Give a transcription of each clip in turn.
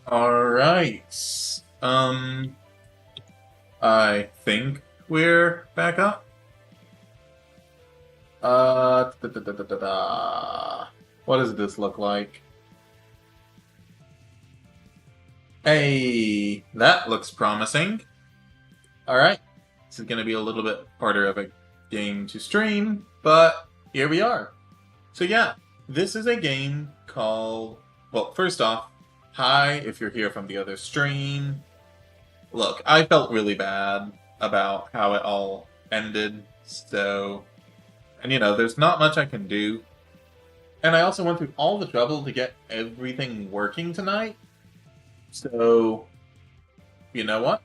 Alright. I think we're back up. What does this look like? Hey, that looks promising. Alright. This is going to be a little bit harder of a game to stream, but here we are. So yeah, this is a game called... Well, first off, hi if you're here from the other stream. Look, I felt really bad about how it all ended, so... And there's not much I can do. And I also went through all the trouble to get everything working tonight. So, you know what?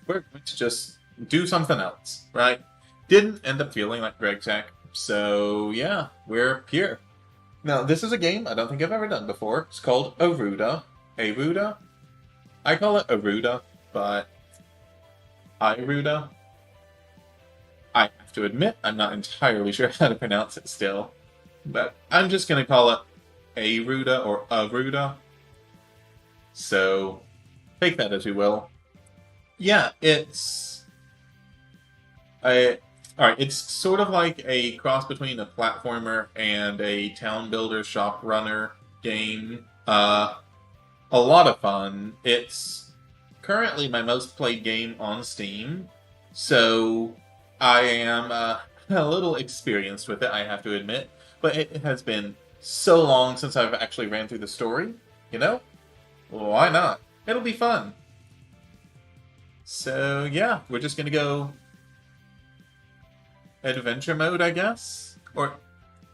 We're going to just do something else, right? Didn't end up feeling like Greg Tech, so yeah, we're here. Now, this is a game I don't think I've ever done before. It's called Aeruta. Aeruta? I call it Aeruta, but Aeruta? I have to admit, I'm not entirely sure how to pronounce it still. But I'm just going to call it Aeruta or Aeruta. So, take that as you will. Yeah, it's... Alright, it's sort of like a cross between a platformer and a town builder shop runner game. A lot of fun. It's currently my most played game on Steam, so I am a little experienced with it, I have to admit. But it has been so long since I've actually ran through the story, you know? Why not? It'll be fun. So yeah, we're just gonna go adventure mode, I guess? Or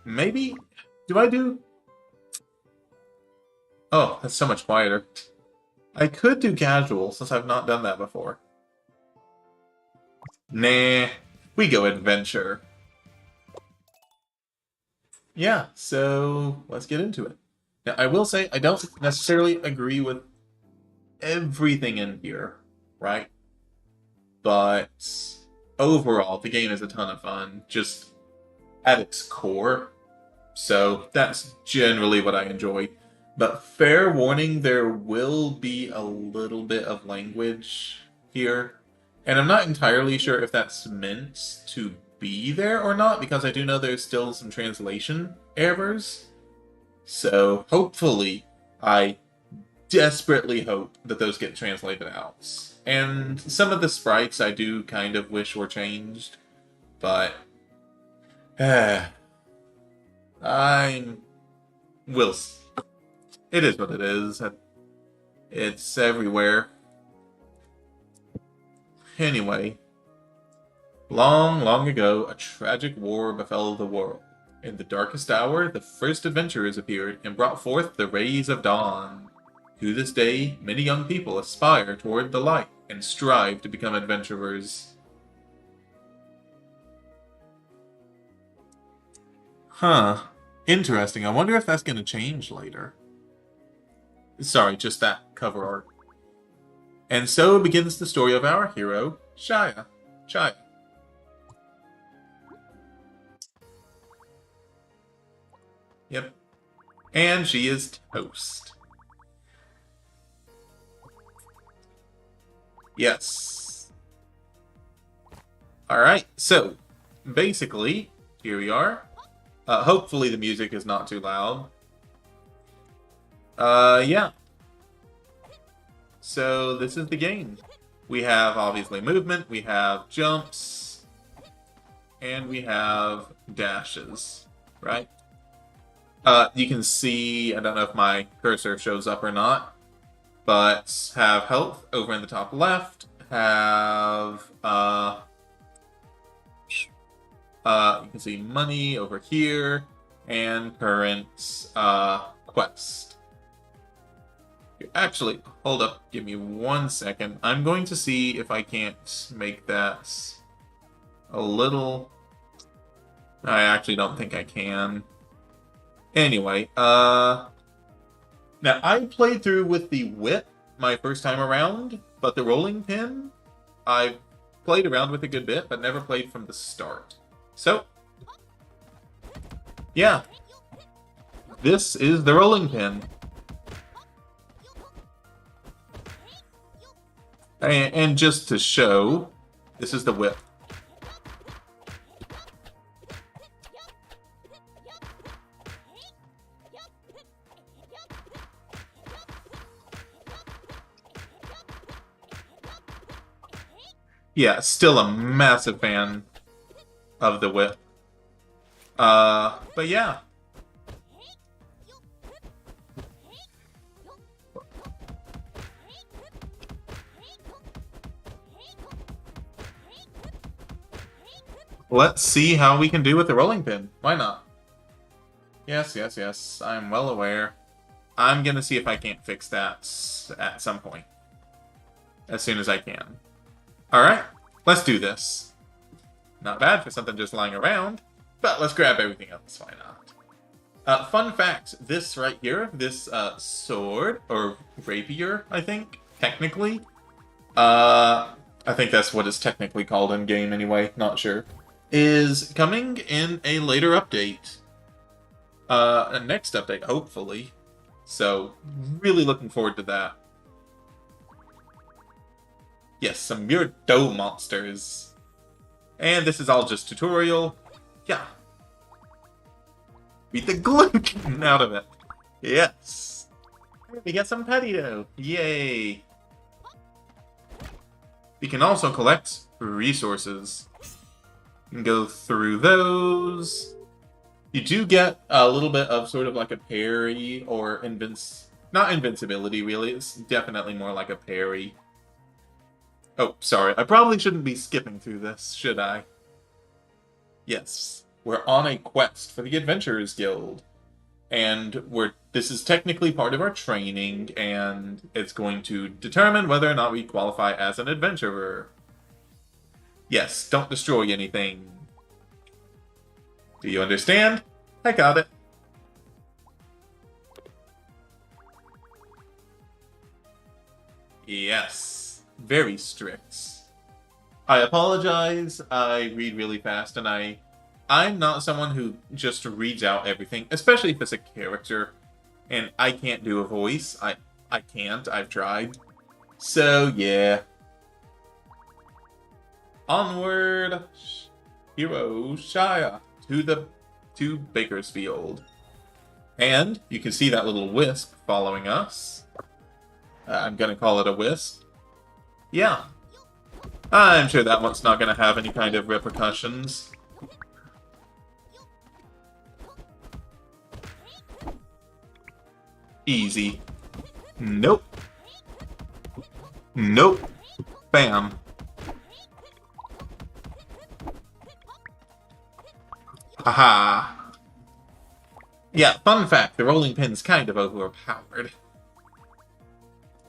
maybe... Do I do... Oh, that's so much quieter. I could do casual, since I've not done that before. Nah, we go adventure. Yeah, so let's get into it. Now, I will say, I don't necessarily agree with everything in here, right? But overall, the game is a ton of fun, just at its core. So that's generally what I enjoy. But fair warning, there will be a little bit of language here. And I'm not entirely sure if that's meant to be there or not, because I do know there's still some translation errors. So hopefully, I desperately hope that those get translated out. And some of the sprites I do kind of wish were changed, but I'm will. It is what it is. It's everywhere. Anyway, long, long ago, a tragic war befell the world. In the darkest hour, the first adventurers appeared and brought forth the rays of dawn. To this day, many young people aspire toward the light and strive to become adventurers. Huh. Interesting. I wonder if that's going to change later. Sorry, just that cover art. And so begins the story of our hero, Shia. Shia. Yep. And she is toast. Yes. Alright, so, basically, here we are. Hopefully the music is not too loud. Yeah. So, this is the game. We have, obviously, movement, we have jumps, and we have dashes, right? You can see, I don't know if my cursor shows up or not, but have health over in the top left, have, you can see money over here, and current, quest. Actually, hold up, give me 1 second. I'm going to see if I can't make that a little... I actually don't think I can. Anyway, now I played through with the whip my first time around, but the rolling pin, I've played around with a good bit, but never played from the start. So, yeah, this is the rolling pin. And just to show, this is the whip. Yeah, still a massive fan of the whip. But yeah. Let's see how we can do with the rolling pin. Why not? Yes, yes, yes. I'm well aware. I'm gonna see if I can't fix that at some point. As soon as I can. Alright, let's do this. Not bad for something just lying around, but let's grab everything else, why not? Fun fact, this right here, this sword, or rapier, I think, technically. I think that's what it's technically called in-game anyway, not sure. Is coming in a later update. A next update, hopefully. So, really looking forward to that. Yes, some weird dough monsters. And this is all just tutorial. Yeah. Beat the gluten out of it. Yes. We get some patio. Yay. We can also collect resources. You can go through those. You do get a little bit of sort of like a parry or not invincibility really, it's definitely more like a parry. Oh, sorry, I probably shouldn't be skipping through this, should I? Yes, we're on a quest for the Adventurers Guild. And this is technically part of our training, and it's going to determine whether or not we qualify as an adventurer. Yes, don't destroy anything. Do you understand? I got it. Yes, very strict. I apologize, I read really fast, and I'm not someone who just reads out everything, especially if it's a character, and I can't do a voice. I can't, I've tried. So, yeah. Onward, Hero Shire, to Bakersfield. And you can see that little wisp following us. I'm gonna call it a wisp. Yeah. I'm sure that one's not gonna have any kind of repercussions. Easy. Nope. Nope. Bam. Haha. Yeah, fun fact, the rolling pin's kind of overpowered.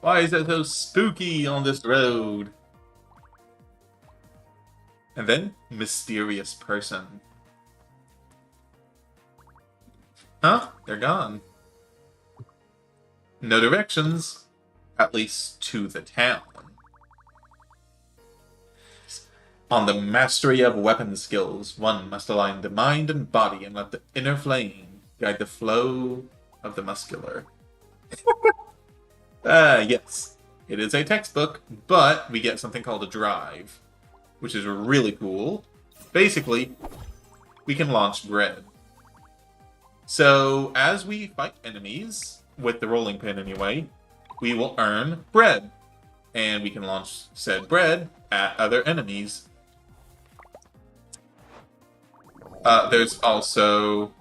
Why is it so spooky on this road? And then, mysterious person. Huh? They're gone. No directions. At least to the town. On the mastery of weapon skills, one must align the mind and body and let the inner flame guide the flow of the muscular. Yes. It is a textbook, but we get something called a drive, which is really cool. Basically, we can launch bread. So, as we fight enemies, with the rolling pin anyway, we will earn bread. And we can launch said bread at other enemies. There's also...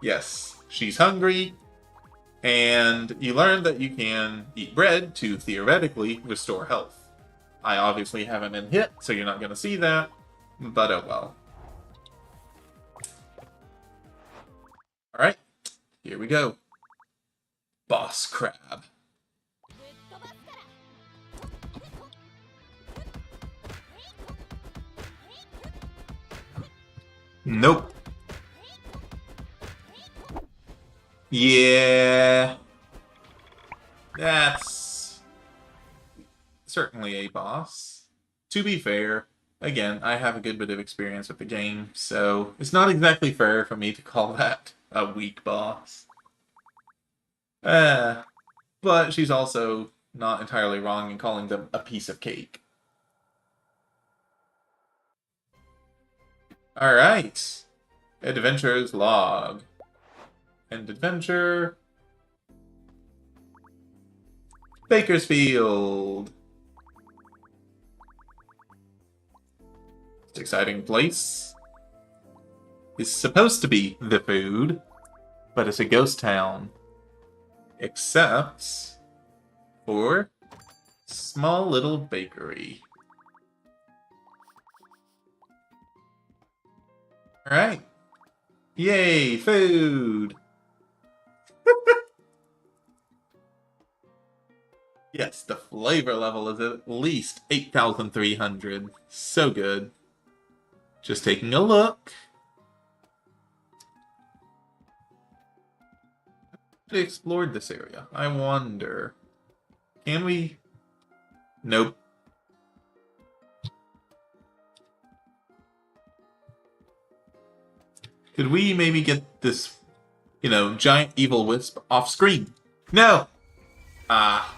yes, she's hungry. And you learn that you can eat bread to theoretically restore health. I obviously haven't been hit, so you're not going to see that. But oh well. Alright, here we go. Boss Crab. Nope. Yeah. That's certainly a boss. To be fair, again, I have a good bit of experience with the game, so it's not exactly fair for me to call that a weak boss. Yeah, but she's also not entirely wrong in calling them a piece of cake. Alright. Adventurer's log. End adventure. Bakersfield. It's an exciting place. It's supposed to be the food, but it's a ghost town. Except for small little bakery. Alright. Yay, food! Yes, the flavor level is at least 8,300. So good. Just taking a look. We explored this area. I wonder. Can we? Nope. Could we maybe get this, giant evil wisp off screen? No! Ah.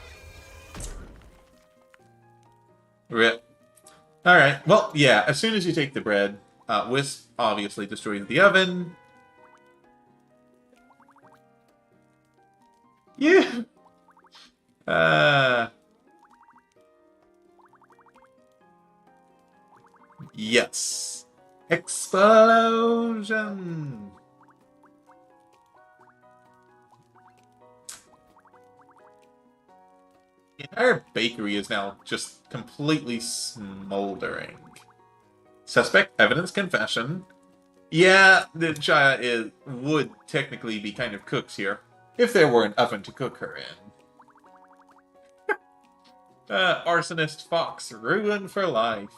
Rip. Alright, well, yeah, as soon as you take the bread, wisp obviously destroys the oven. Yeah! Yes. Explosion! The entire bakery is now just completely smoldering. Suspect evidence confession. Yeah, the Chaya would technically be kind of cooked here, if there were an oven to cook her in. Arsonist Fox, ruined for life.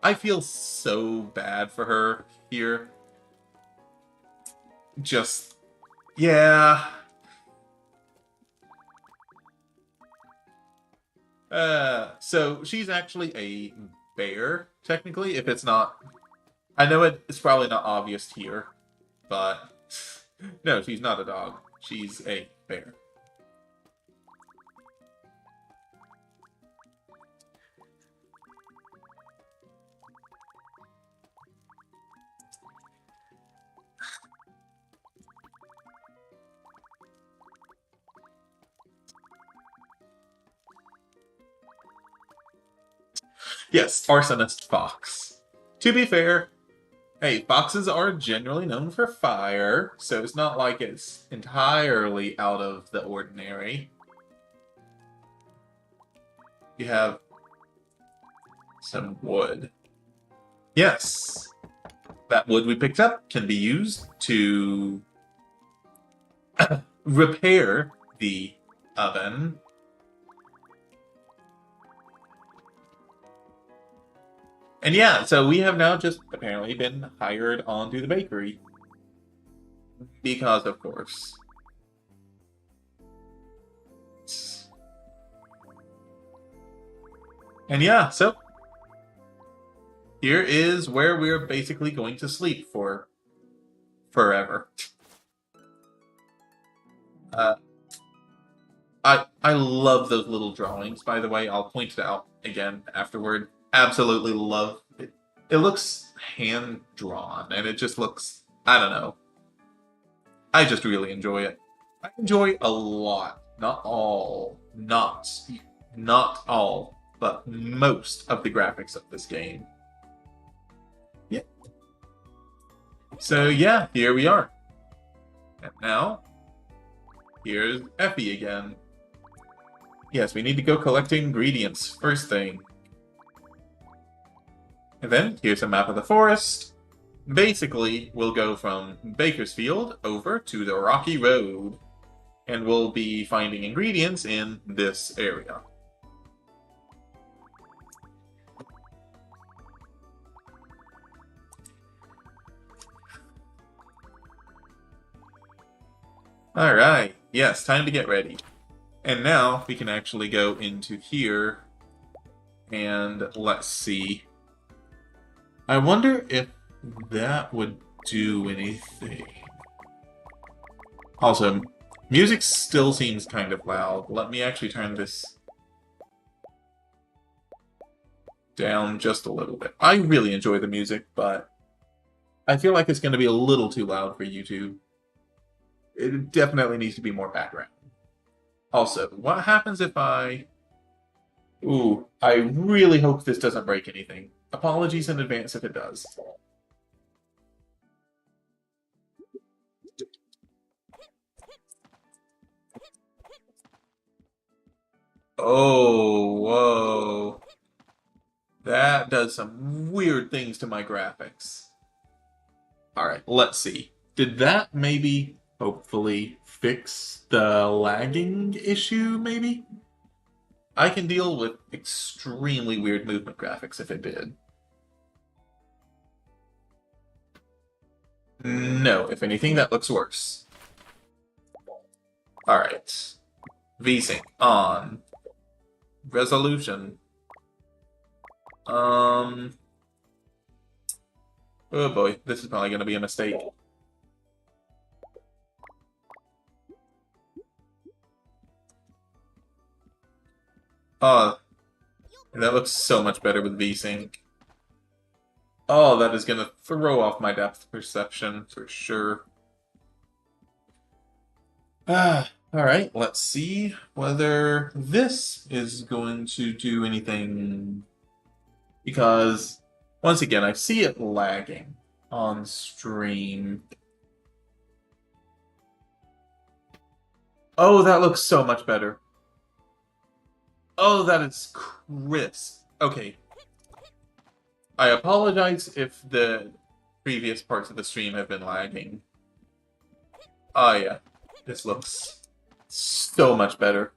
I feel so bad for her here. Just, yeah. So she's actually a bear, technically, if it's not... I know it's probably not obvious here, but... No, she's not a dog. She's a bear. Yes, Arsonist Fox. To be fair, hey, foxes are generally known for fire, so it's not like it's entirely out of the ordinary. You have some wood. Yes, that wood we picked up can be used to repair the oven. And yeah, so we have now just apparently been hired onto the bakery. Because, of course. And yeah, so here is where we're basically going to sleep for forever. I love those little drawings, by the way. I'll point it out again afterward. Absolutely love it. It looks hand-drawn, and it just looks... I don't know. I just really enjoy it. I enjoy a lot. Not all. Not all, but most of the graphics of this game. Yeah. So yeah, here we are. And now, here's Effie again. Yes, we need to go collecting ingredients first thing. And then, here's a map of the forest. Basically, we'll go from Bakersfield over to the Rocky Road. And we'll be finding ingredients in this area. Alright, yes, time to get ready. And now, we can actually go into here. And let's see. I wonder if that would do anything. Also, Music still seems kind of loud. Let me actually turn this down just a little bit. I really enjoy the music, but I feel like it's going to be a little too loud for YouTube. It definitely needs to be more background. Also, what happens if I... Ooh, I really hope this doesn't break anything. Apologies in advance if it does. Oh, whoa. That does some weird things to my graphics. Alright, let's see. Did that maybe, hopefully, fix the lagging issue, maybe? I can deal with extremely weird movement graphics if it did. No, if anything, that looks worse. Alright. VSync on. Resolution. Oh boy, this is probably going to be a mistake. Oh, that looks so much better with VSync. Oh, that is going to throw off my depth perception for sure. Alright, let's see whether this is going to do anything. Because, once again, I see it lagging on stream. Oh, that looks so much better. Oh, that is crisp. Okay. I apologize if the previous parts of the stream have been lagging. Oh, yeah. This looks so much better.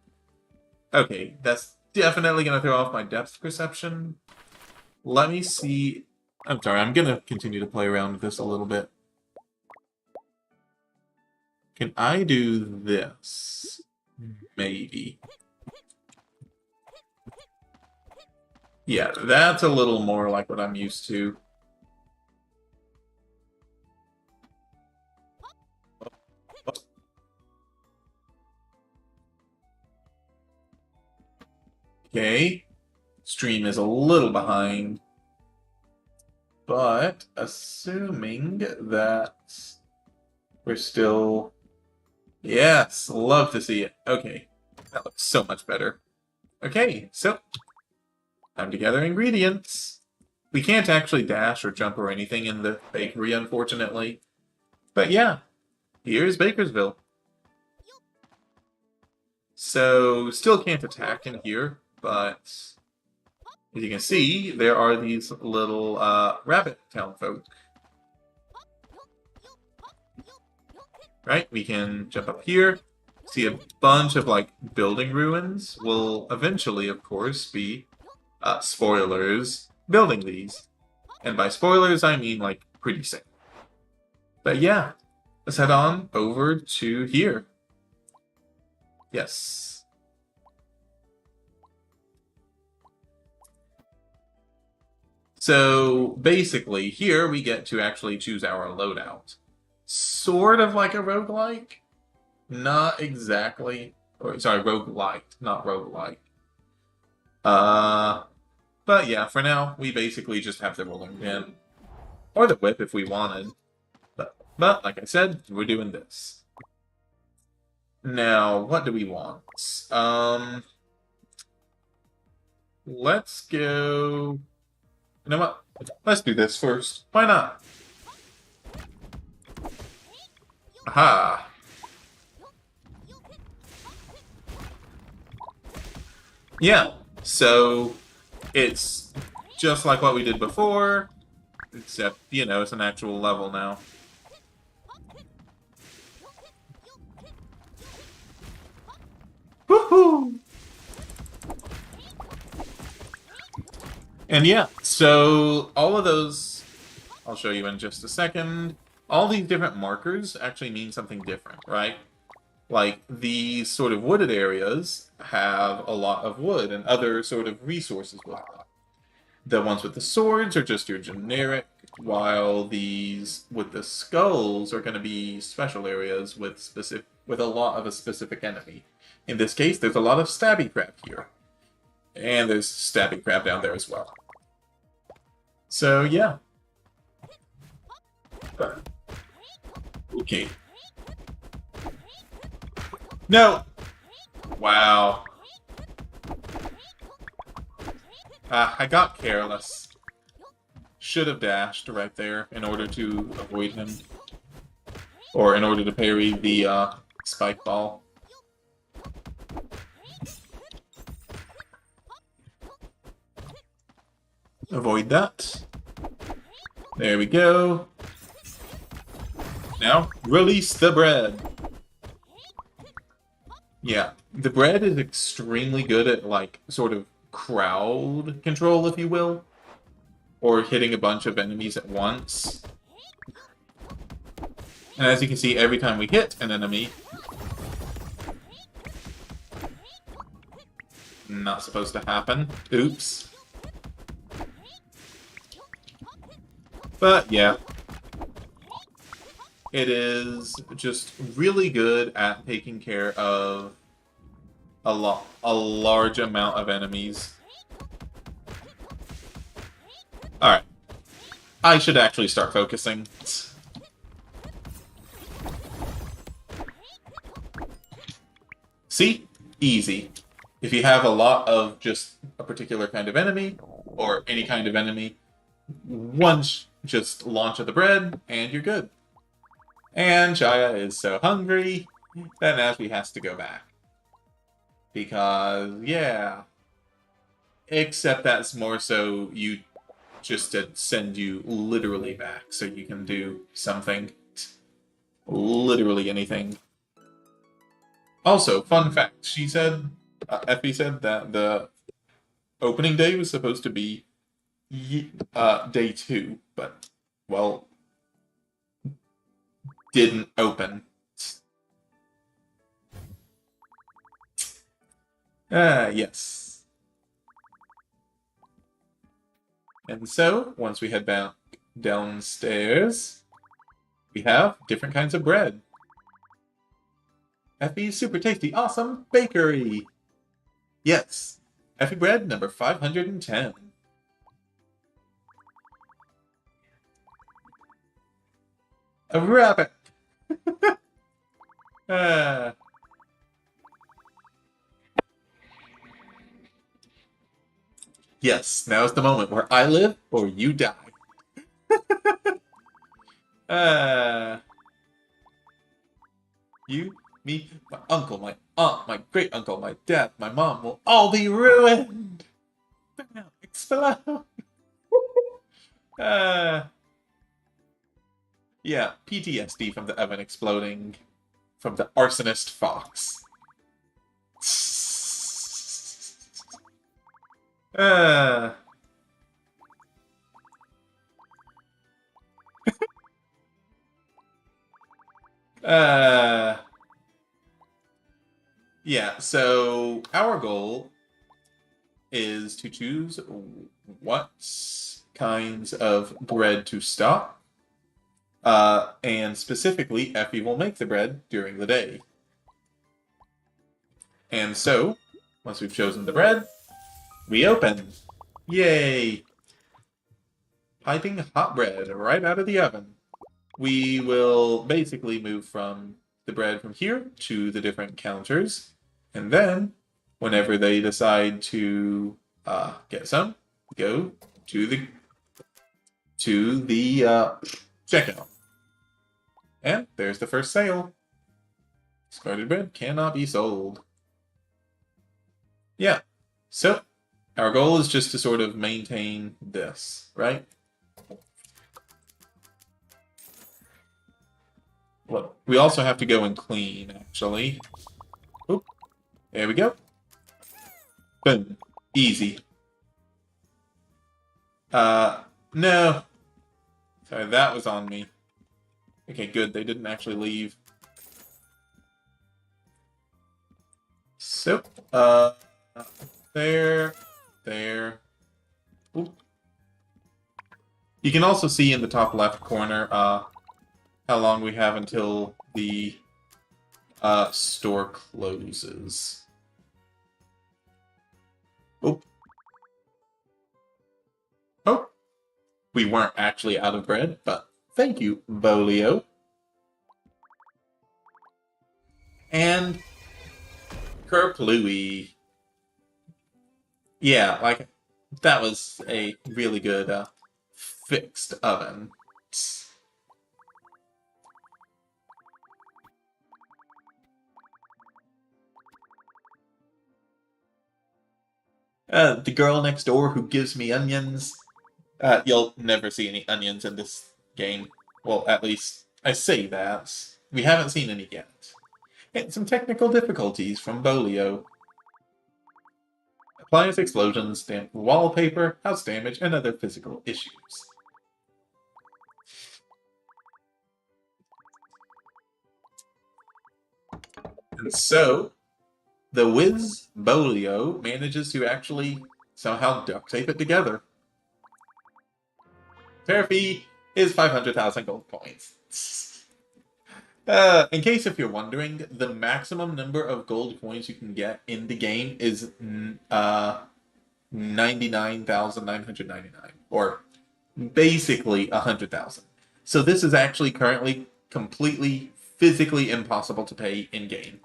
Okay, that's definitely going to throw off my depth perception. Let me see. I'm sorry, I'm going to continue to play around with this a little bit. Can I do this? Maybe. Yeah, that's a little more like what I'm used to. Okay. Stream is a little behind. But assuming that we're still... Yes, love to see it. Okay. That looks so much better. Okay, so time to gather ingredients. We can't actually dash or jump or anything in the bakery, unfortunately. But yeah, here's Bakersville. So, still can't attack in here, but as you can see, there are these little rabbit town folk. Right, we can jump up here, see a bunch of like building ruins. Will eventually, of course, be spoilers building these. And by spoilers, I mean like pretty soon. But yeah, let's head on over to here. Yes. So basically, here we get to actually choose our loadout. Sort of like a roguelike. Not exactly. Or, sorry, roguelite, not roguelike. But yeah, for now, we basically just have the rolling pin. Or the whip if we wanted. But like I said, we're doing this. Now, what do we want? Let's go... You know what? Let's do this first. Why not? Aha! Yeah, so it's just like what we did before, except, you know, it's an actual level now. Woohoo! And yeah, so all of those, I'll show you in just a second. All these different markers actually mean something different, right? Like, these sort of wooded areas have a lot of wood, and other sort of resources will have. The ones with the swords are just your generic, while these with the skulls are going to be special areas with a lot of a specific enemy. In this case, there's a lot of stabby crab here. And there's stabby crab down there as well. So, yeah. Okay. No! Wow. I got careless. Should have dashed right there in order to avoid him. Or in order to parry the spike ball. Avoid that. There we go. Now, release the bread. Yeah, the bread is extremely good at, like, sort of crowd control, if you will. Or hitting a bunch of enemies at once. And as you can see, every time we hit an enemy... Not supposed to happen. Oops. But, yeah. It is just really good at taking care of a large amount of enemies. Alright. I should actually start focusing. See? Easy. If you have a lot of just a particular kind of enemy, or any kind of enemy, once just launch at the bread, and you're good. And Chaya is so hungry that now she has to go back. Because, yeah. Except that's more so you just to send you literally back so you can do something. Literally anything. Also, fun fact, she said, Effie said that the opening day was supposed to be day 2, but, well, didn't open. Yes. And so, once we head back downstairs, we have different kinds of bread. Effie's Super Tasty Awesome Bakery! Yes, Effie bread number 510. A rabbit! Yes, now's the moment where I live or you die. You, me, my uncle, my aunt, my great uncle, my dad, my mom will all be ruined! Bam! Explode! Yeah, PTSD from the oven exploding. From the arsonist fox. Yeah, so our goal is to choose what kinds of bread to stock. And specifically, Effie will make the bread during the day. And so, once we've chosen the bread, we open. Yay! Piping hot bread right out of the oven. We will basically move from the bread from here to the different counters. And then, whenever they decide to get some, go to the checkout. And there's the first sale. Discarded bread cannot be sold. Yeah, so our goal is just to sort of maintain this, right? Well, we also have to go and clean, actually. Oop, there we go. Boom. Easy. No. Sorry, that was on me. Okay, good. They didn't actually leave. So, there. Oop. You can also see in the top left corner how long we have until the store closes. Oh. Oh. We weren't actually out of bread, but thank you, Bolio. And Kerplooey. Yeah, like, that was a really good fixed oven. The girl next door who gives me onions. You'll never see any onions in this game. Well, at least I say that. We haven't seen any yet. And some technical difficulties from Bolio. Appliance explosions, damp wallpaper, house damage, and other physical issues. And so, the Wiz Bolio manages to actually somehow duct tape it together. Fair fee is 500,000 gold coins. In case if you're wondering, the maximum number of gold coins you can get in the game is 99,999, or basically 100,000. So this is actually currently completely physically impossible to pay in game.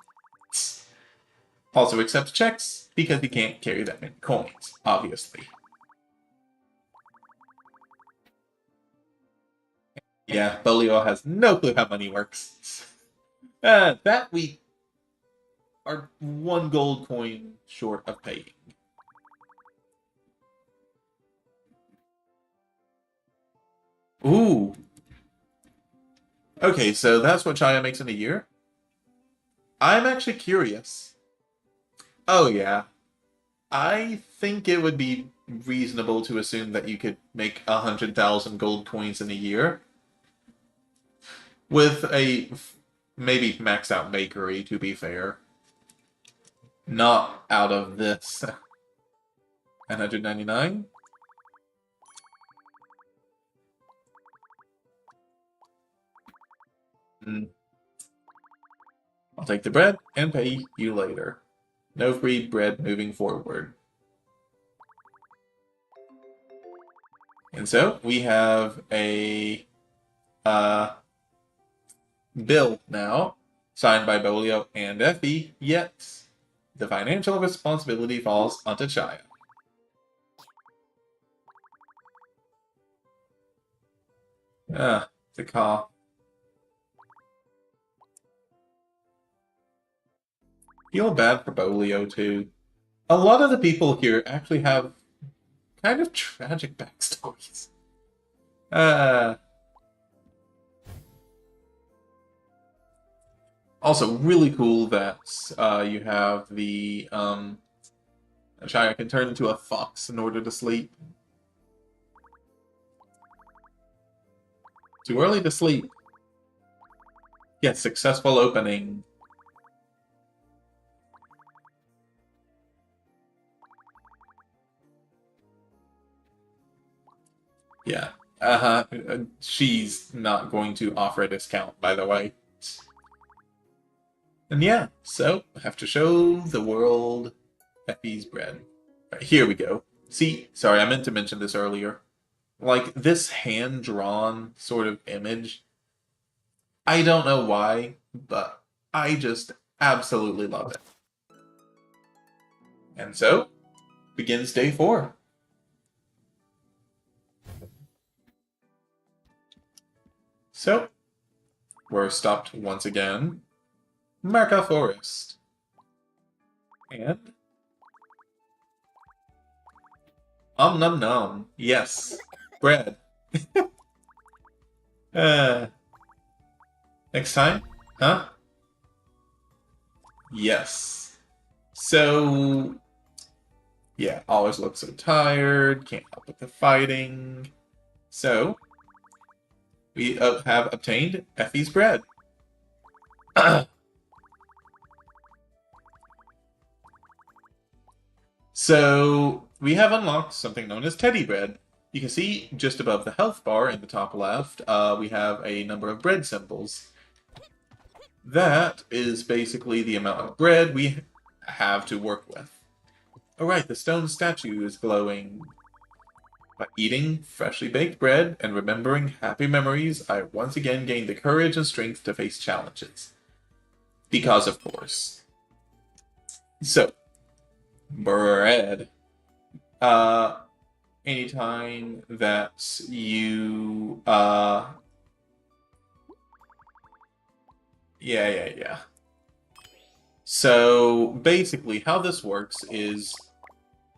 Also accepts checks because you can't carry that many coins, obviously. Yeah, Bolio has no clue how money works. That we are one gold coin short of paying. Ooh. Okay, so that's what Chaya makes in a year? I'm actually curious. Oh, yeah. I think it would be reasonable to assume that you could make 100,000 gold coins in a year with a maybe maxed out bakery, to be fair. Not out of this. 199? Mm. I'll take the bread and pay you later. No free bread moving forward. And so we have a bill now, signed by Bolio and Effie, yet the financial responsibility falls onto Chaya. The call. Feel bad for Bolio too. A lot of the people here actually have kind of tragic backstories. Also, really cool that you have the Shia can turn into a fox in order to sleep. Too early to sleep. Yes, successful opening. Yeah. Uh-huh. She's not going to offer a discount, by the way. And yeah, so I have to show the world Effie's bread. Right, here we go. See, sorry, I meant to mention this earlier. Like, this hand-drawn sort of image, I don't know why, but I just absolutely love it. And so, begins day 4. So, we're stopped once again. Marca Forest. And... num num. Yes. Bread. uh... Next time? Huh? Yes. So... Yeah, always look so tired, can't help with the fighting. So... We have obtained Effie's bread. So, we have unlocked something known as Teddy Bread. you can see just above the health bar in the top left, we have a number of bread symbols. That is basically the amount of bread we have to work with. Alright, the stone statue is glowing. By eating freshly baked bread and remembering happy memories, I once again gained the courage and strength to face challenges. Because, of course. So, bread. Anytime that you, yeah. So, basically, how this works is,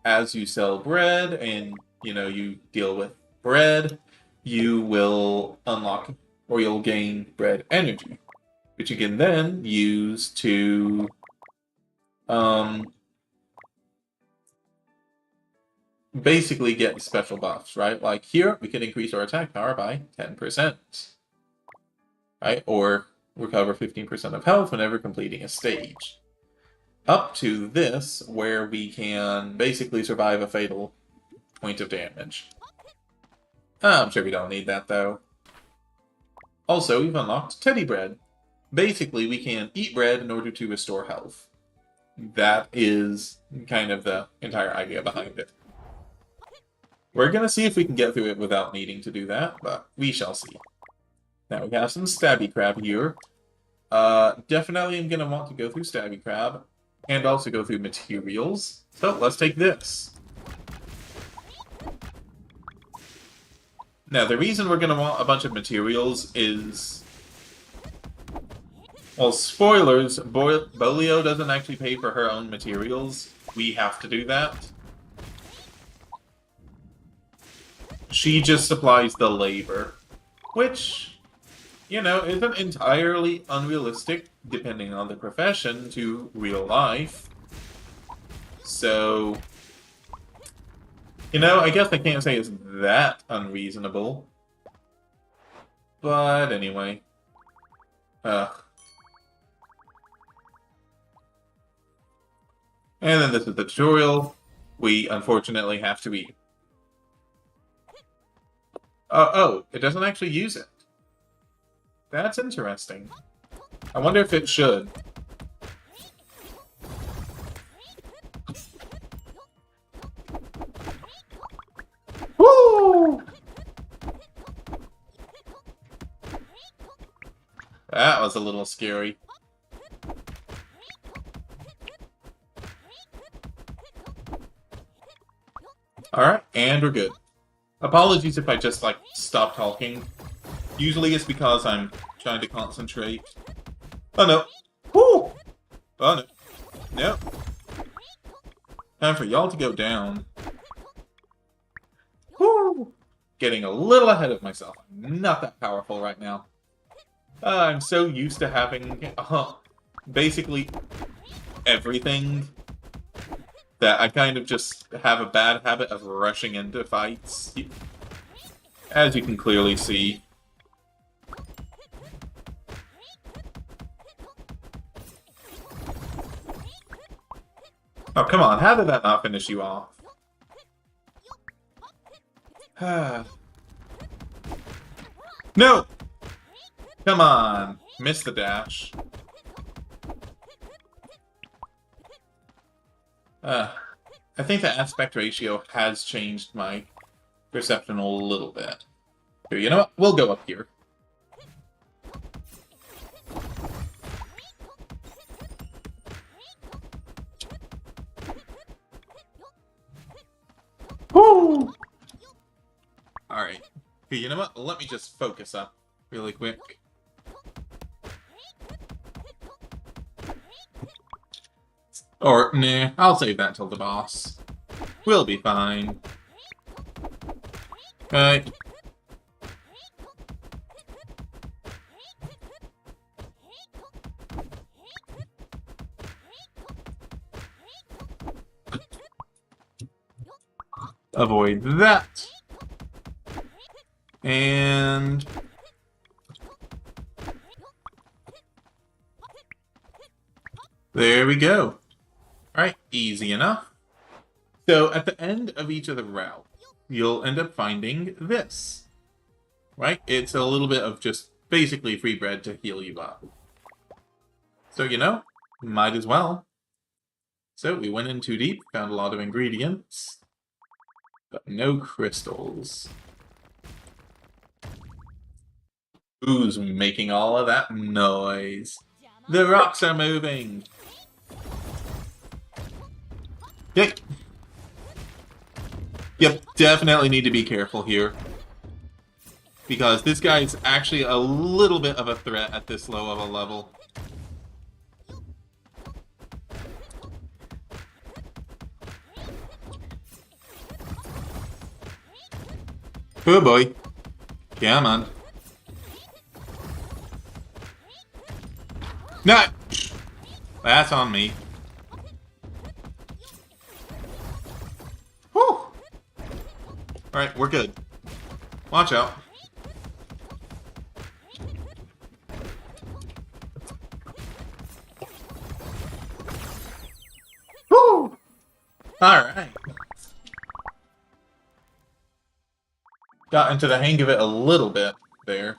as you sell bread and, you deal with bread, you will unlock, or you'll gain bread energy, which you can then use to, basically get special buffs, right? Like here, we can increase our attack power by 10%, right? Or recover 15% of health whenever completing a stage. Up to this, where we can basically survive a fatal point of damage. I'm sure we don't need that, though. Also, we've unlocked Teddy Bread. Basically, we can eat bread in order to restore health. That is kind of the entire idea behind it. We're going to see if we can get through it without needing to do that, but we shall see. Now, we have some Stabby Crab here. Definitely I'm going to want to go through Stabby Crab, and also go through materials. So, let's take this. Now, the reason we're going to want a bunch of materials is... Well, spoilers, Bolio doesn't actually pay for her own materials. We have to do that. She just supplies the labor, which, isn't entirely unrealistic, depending on the profession, to real life. So, I guess I can't say it's that unreasonable. But anyway. And then this is the tutorial. We unfortunately have to eat. Oh, it doesn't actually use it. That's interesting. I wonder if it should. Woo! That was a little scary. Alright, and we're good. Apologies if I just, stop talking. Usually it's because I'm trying to concentrate. Oh no. Woo! Oh no. Nope. Time for y'all to go down. Woo! Getting a little ahead of myself. I'm not that powerful right now. I'm so used to having, basically everything that I kind of just have a bad habit of rushing into fights. As you can clearly see. Oh, come on. How did that not finish you off? No! Come on. Missed the dash. I think the aspect ratio has changed my perception a little bit. Here, you know what? We'll go up here. Woo! Alright. Here, you know what? Let me just focus up really quick. Or, nah, I'll save that till the boss. We'll be fine. Right. Avoid that. And... there we go. Alright, easy enough. So, at the end of each of the routes, you'll end up finding this. Right? It's a little bit of just basically free bread to heal you up. So, you know, might as well. So we went in too deep, found a lot of ingredients, but no crystals. Who's making all of that noise? The rocks are moving! Yep. Yep, definitely need to be careful here. Because this guy's actually a little bit of a threat at this low of a level. Oh boy. Come on. No! That's on me. Whew! Alright, we're good. Watch out. Whew! Alright. Got into the hang of it a little bit there.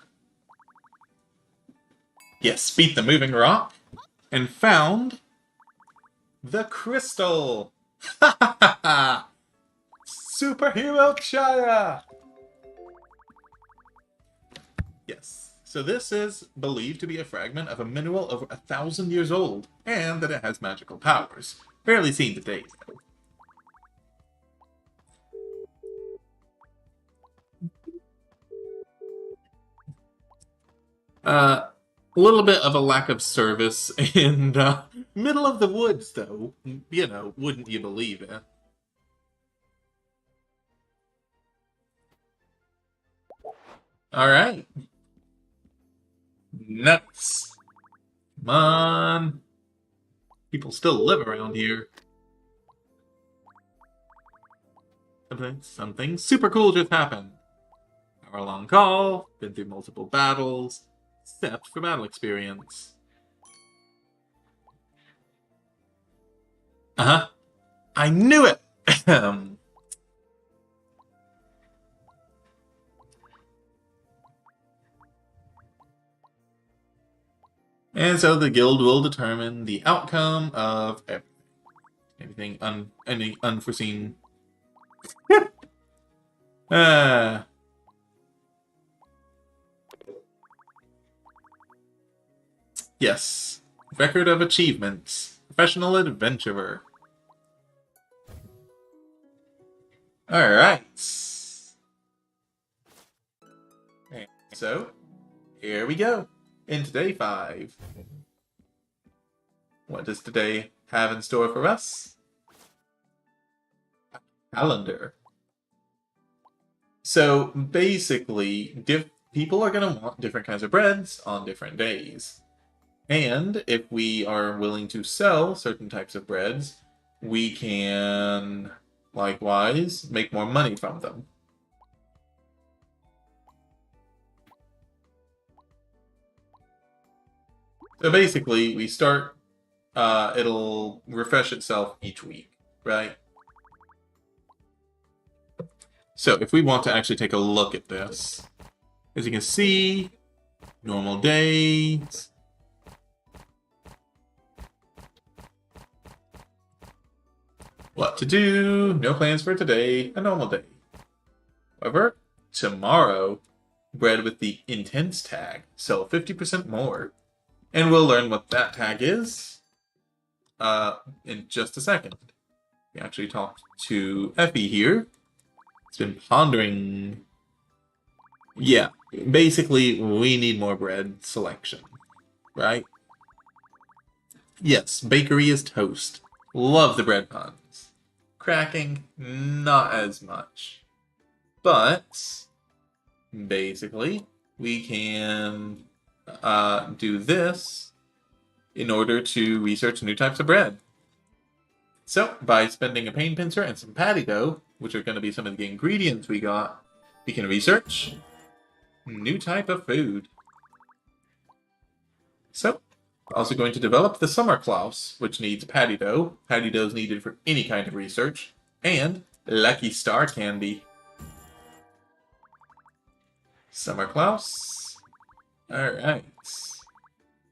Yes, beat the moving rock. And found the crystal! Ha ha ha ha! Superhero Chaya! Yes. So this is believed to be a fragment of a mineral over 1,000 years old, and that it has magical powers. Barely seen to date, though. A little bit of a lack of service in the middle of the woods, though. You know, wouldn't you believe it? Alright. Nuts. Come on. People still live around here. Something super cool just happened. Hour-long call, been through multiple battles, except for battle experience. Uh-huh. I knew it! And so the guild will determine the outcome of everything. Any unforeseen. Yes. Record of achievements. Professional adventurer. Alright. So, here we go. Into day 5. What does today have in store for us? Calendar. So basically, people are going to want different kinds of breads on different days. And if we are willing to sell certain types of breads, we can likewise make more money from them. So basically, we start, it'll refresh itself each week, right? So if we want to actually take a look at this, as you can see, normal days. What to do, no plans for today, a normal day. However, tomorrow, bread with the intense tag, sell 50% more. And we'll learn what that tag is in just a second. We actually talked to Effie here. It's been pondering. Yeah, basically, we need more bread selection, right? Yes, bakery is toast. Love the bread puns. Cracking, not as much. But, basically, we can do this in order to research new types of bread. So, by spending a pain pincer and some patty dough, which are going to be some of the ingredients we got, we can research new type of food. So, also going to develop the Summer Klaus, which needs patty dough. Patty dough is needed for any kind of research. And Lucky Star Candy. Summer Klaus. Alright.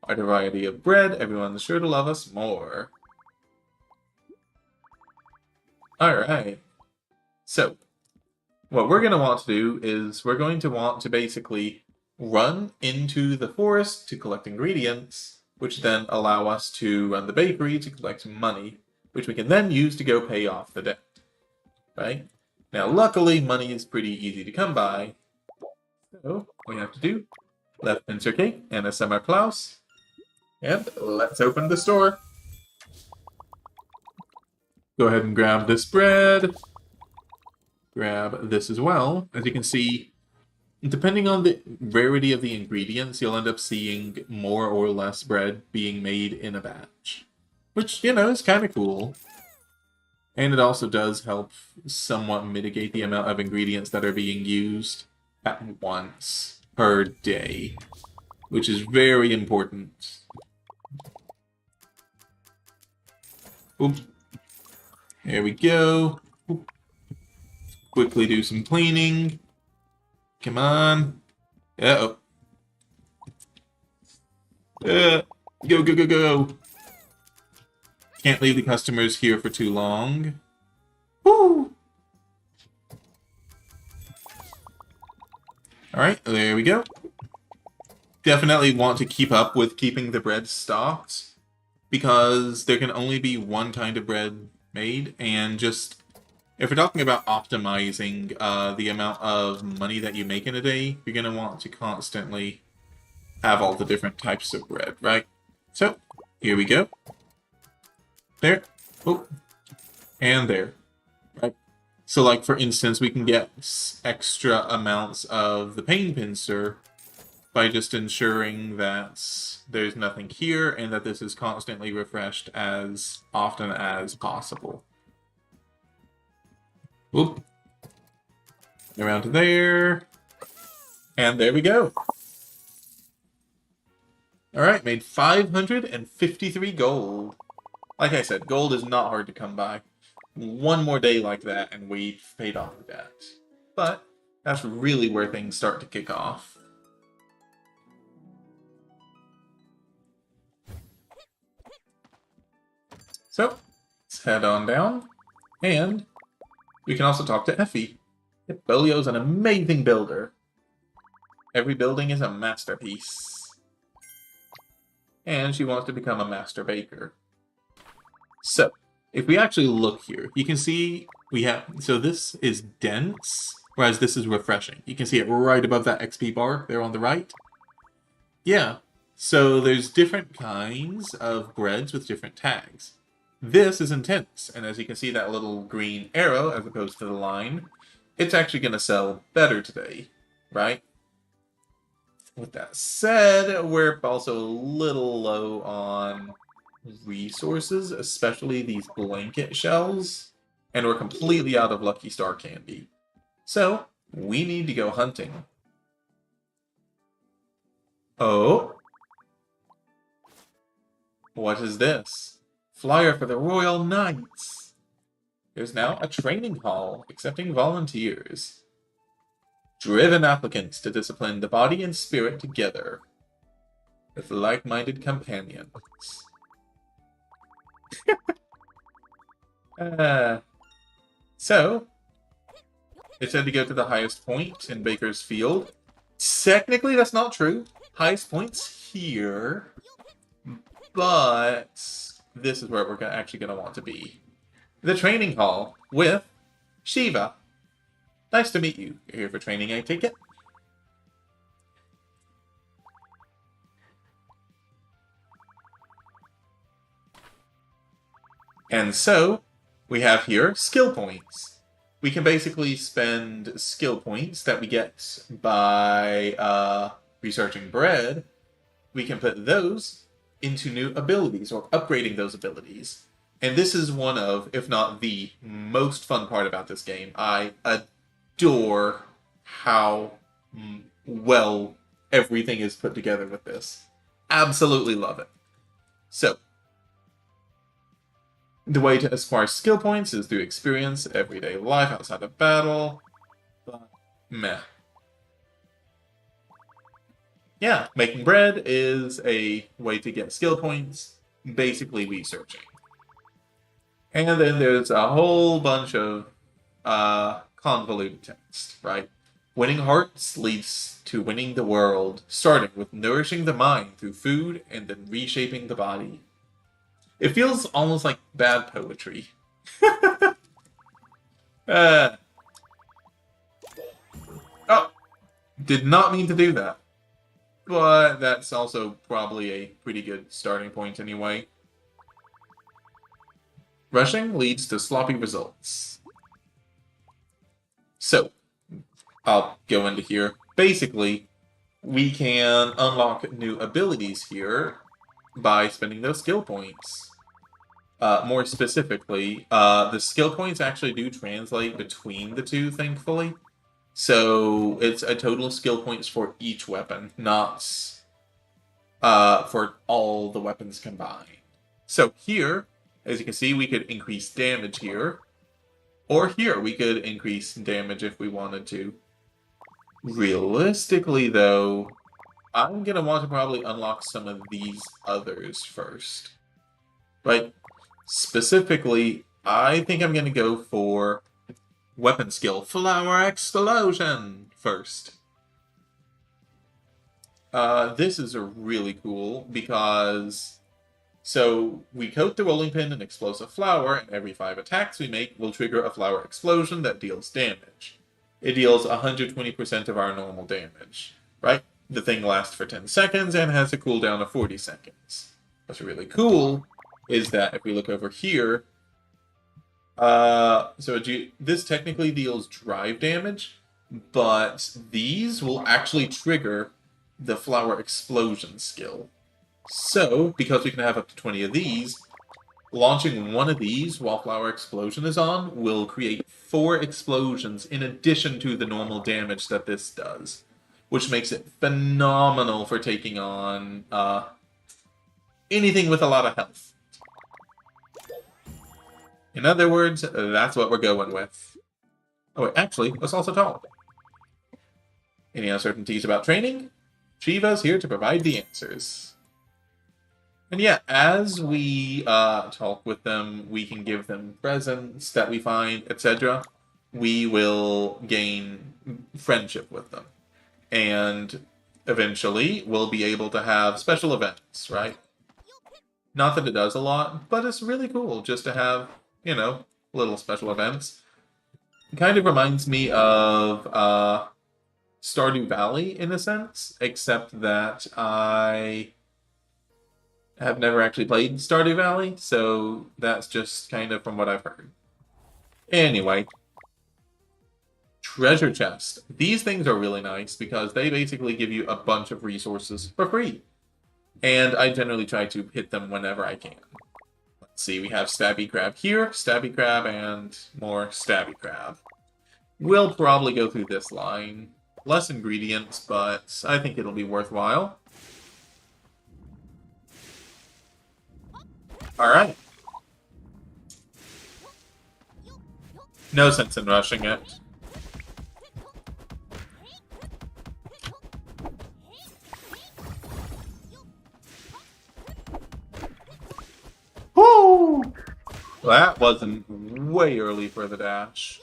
Our variety of bread, everyone's sure to love us more. Alright. So, what we're going to want to do is we're going to want to basically run into the forest to collect ingredients, which then allow us to run the bakery to collect money, which we can then use to go pay off the debt. Right? Now, luckily, money is pretty easy to come by. So, we have to do left pincer cake and a summer Klaus. And let's open the store. Go ahead and grab this bread. Grab this as well. As you can see, depending on the rarity of the ingredients, you'll end up seeing more or less bread being made in a batch. Which, you know, is kind of cool. And it also does help somewhat mitigate the amount of ingredients that are being used at once per day. Which is very important. Oop. There we go. Oop. Quickly do some cleaning. Come on. Uh-oh. Go, go, go, go. Can't leave the customers here for too long. Woo! Alright, there we go. Definitely want to keep up with keeping the bread stocked, because there can only be one kind of bread made, and just, if we're talking about optimizing the amount of money that you make in a day, you're going to want to constantly have all the different types of bread, right? So, here we go. There. Oh. And there. Right. So, like, for instance, we can get extra amounts of the pain pincer by just ensuring that there's nothing here and that this is constantly refreshed as often as possible. Whoop. Around to there. And there we go. Alright, made 553 gold. Like I said, gold is not hard to come by. One more day like that and we've paid off the debt. But that's really where things start to kick off. So, let's head on down. And we can also talk to Effie. Bolio's an amazing builder. Every building is a masterpiece. And she wants to become a master baker. So, if we actually look here, you can see we have... So this is dense, whereas this is refreshing. You can see it right above that XP bar there on the right. Yeah, so there's different kinds of breads with different tags. This is intense, and as you can see that little green arrow as opposed to the line, it's actually going to sell better today, right? With that said, we're also a little low on resources, especially these blanket shells, and we're completely out of Lucky Star candy. So, we need to go hunting. Oh? What is this? Flyer for the Royal Knights. There's now a training hall accepting volunteers. Driven applicants to discipline the body and spirit together with like-minded companions. So, it said to go to the highest point in Baker's Field. Technically, that's not true. Highest point's here, but this is where we're actually going to want to be. The training hall with Shiva. Nice to meet you. You're here for training, I take it? And so, we have here skill points. We can basically spend skill points that we get by researching bread. We can put those into new abilities, or upgrading those abilities. And this is one of, if not the most fun part about this game. I adore how well everything is put together with this. Absolutely love it. So, the way to acquire skill points is through experience, everyday life outside of battle, but meh. yeah, making bread is a way to get skill points, basically researching. And then there's a whole bunch of convoluted text, right? Winning hearts leads to winning the world, starting with nourishing the mind through food and then reshaping the body. It feels almost like bad poetry. uh, oh, did not mean to do that. But that's also probably a pretty good starting point anyway. Rushing leads to sloppy results. So, I'll go into here. Basically, we can unlock new abilities here by spending those skill points. More specifically, the skill points actually do translate between the two, thankfully. So it's a total skill points for each weapon, not for all the weapons combined. So here, as you can see, we could increase damage here. Or here, we could increase damage if we wanted to. Realistically, though, I'm going to want to probably unlock some of these others first. Right? Specifically, I think I'm going to go for weapon skill Flower Explosion first. This is a really cool because... So, we coat the rolling pin in explosive flour, and every 5 attacks we make will trigger a flower explosion that deals damage. It deals 120% of our normal damage, right? The thing lasts for 10 seconds and has a cooldown of 40 seconds. What's really cool is that if we look over here, this technically deals drive damage, but these will actually trigger the flower explosion skill. So, because we can have up to 20 of these, launching one of these while Flower Explosion is on will create 4 explosions in addition to the normal damage that this does, which makes it phenomenal for taking on anything with a lot of health. In other words, that's what we're going with. Oh wait, actually, let's also talk. Any uncertainties about training? Shiva's here to provide the answers. And yeah, as we talk with them, we can give them presents that we find, etc. We will gain friendship with them. And eventually, we'll be able to have special events, right? Not that it does a lot, but it's really cool just to have, little special events. It kind of reminds me of Stardew Valley in a sense, except that I have never actually played Stardew Valley, so that's just kind of from what I've heard. Anyway, treasure chest. These things are really nice because they basically give you a bunch of resources for free. And I generally try to hit them whenever I can. Let's see, we have Stabby Crab here, Stabby Crab, and more Stabby Crab. We'll probably go through this line. Less ingredients, but I think it'll be worthwhile. Alright. No sense in rushing it. Woo! That wasn't way early for the dash.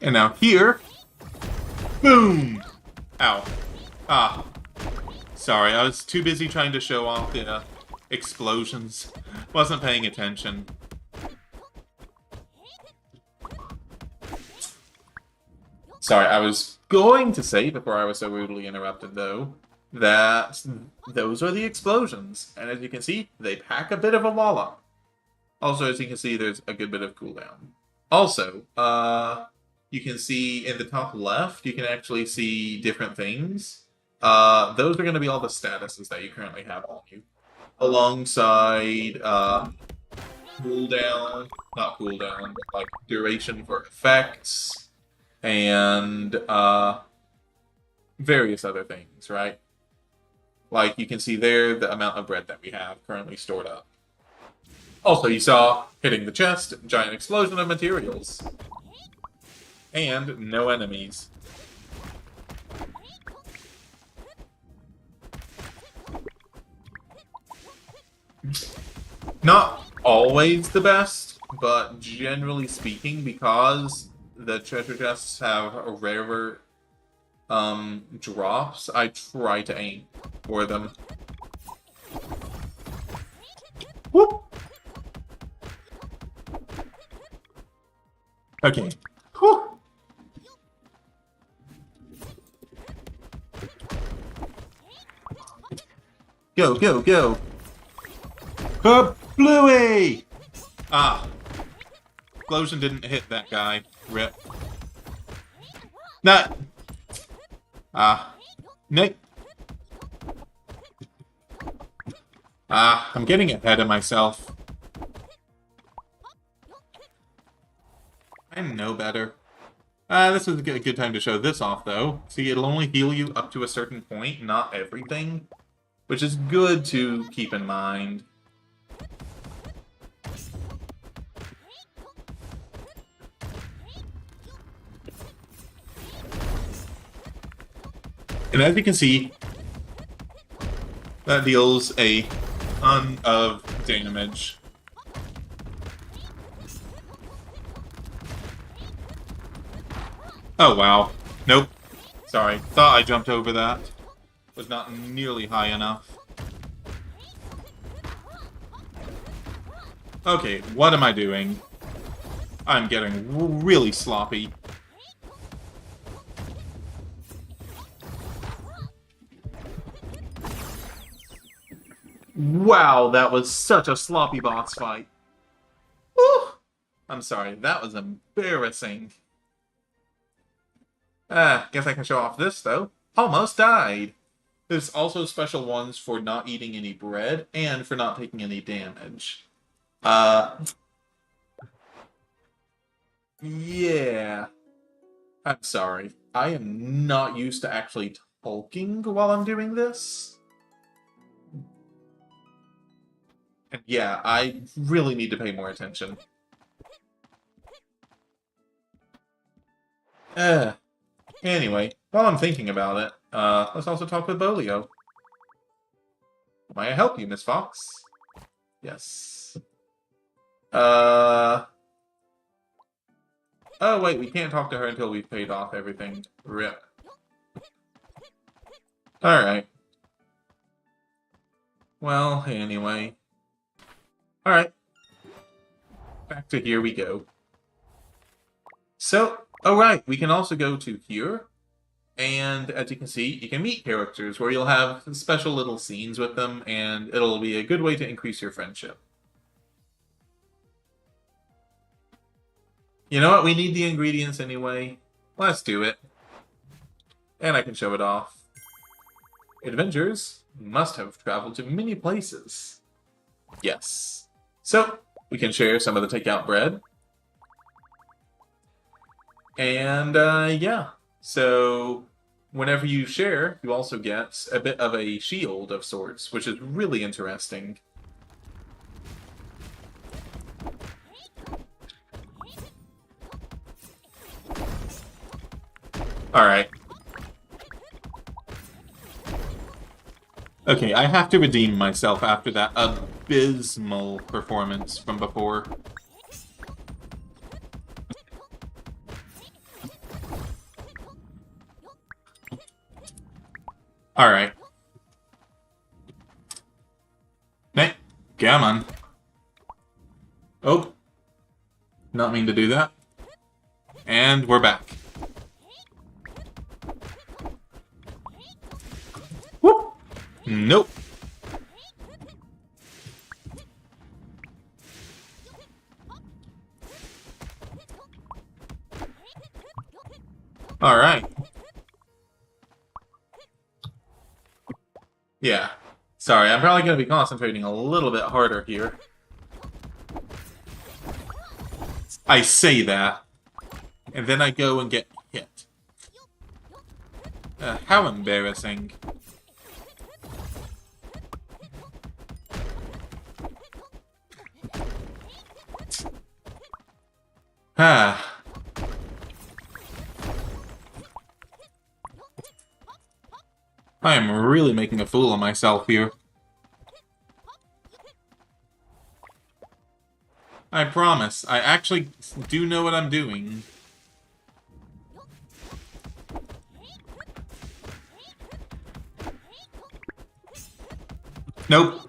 And now here. Boom! Ow. Ah. Sorry, I was too busy trying to show off the explosions. Wasn't paying attention. Sorry, I was going to say, before I was so rudely interrupted though, that those are the explosions. And as you can see, they pack a bit of a wallop. Also, as you can see, there's a good bit of cooldown. Also, you can see in the top left, you can actually see different things. Those are going to be all the statuses that you currently have on you. Alongside, cooldown, not cooldown, but like duration for effects, and, various other things, right? Like, you can see there the amount of bread that we have currently stored up. Also, you saw, hitting the chest, giant explosion of materials. And no enemies. Not always the best, but generally speaking, because the treasure chests have rarer drops, I try to aim for them. Whoop! Okay. Whew. Go, go, go! Bluey! Ah. Explosion didn't hit that guy. Rip. Nah. Ah. Nick. Ah, I'm getting ahead of myself. I know better. This is a good time to show this off, though. See, it'll only heal you up to a certain point, not everything. Which is good to keep in mind. And as you can see, that deals a ton of damage. Oh, wow. Nope. Sorry. Thought I jumped over that. Was not nearly high enough. Okay, what am I doing? I'm getting really sloppy. Wow, that was such a sloppy boss fight. Whew. I'm sorry, that was embarrassing. Guess I can show off this, though. Almost died. There's also special ones for not eating any bread and for not taking any damage. Yeah. I'm sorry. I am not used to actually talking while I'm doing this. And yeah, I really need to pay more attention. Anyway, while I'm thinking about it, let's also talk with Bolio. May I help you, Miss Fox? Yes. Oh, wait, we can't talk to her until we've paid off everything. Rip. Alright. Well, anyway. Alright. Back to here we go. So, alright, we can also go to here. And as you can see, you can meet characters where you'll have special little scenes with them, and it'll be a good way to increase your friendship. You know what? We need the ingredients anyway. Let's do it. And I can show it off. Adventurers must have traveled to many places. Yes. So, we can share some of the takeout bread. And, yeah. So, whenever you share, you also get a bit of a shield of sorts, which is really interesting. Alright. Okay, I have to redeem myself after that abysmal performance from before. Alright. Hey, come on. Oh. Not mean to do that. And we're back. Whoop! Nope. Alright. Yeah. Sorry, I'm probably going to be concentrating a little bit harder here. I say that, and then I go and get hit. How embarrassing. Ah. I am really making a fool of myself here. I promise, I actually do know what I'm doing. Nope.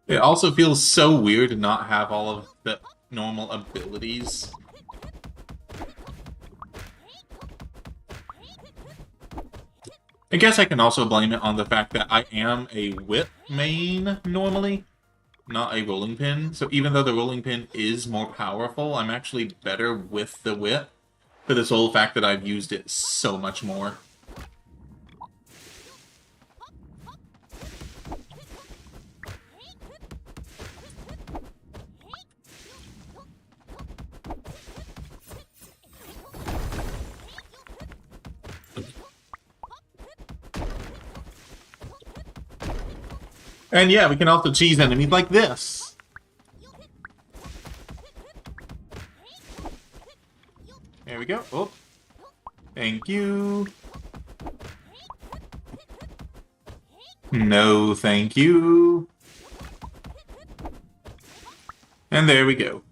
It also feels so weird to not have all of the normal abilities. I guess I can also blame it on the fact that I am a whip main normally, not a rolling pin. So even though the rolling pin is more powerful, I'm actually better with the whip for this whole fact that I've used it so much more. And yeah, we can also cheese enemies like this. There we go. Oh. Thank you. No, thank you. And there we go.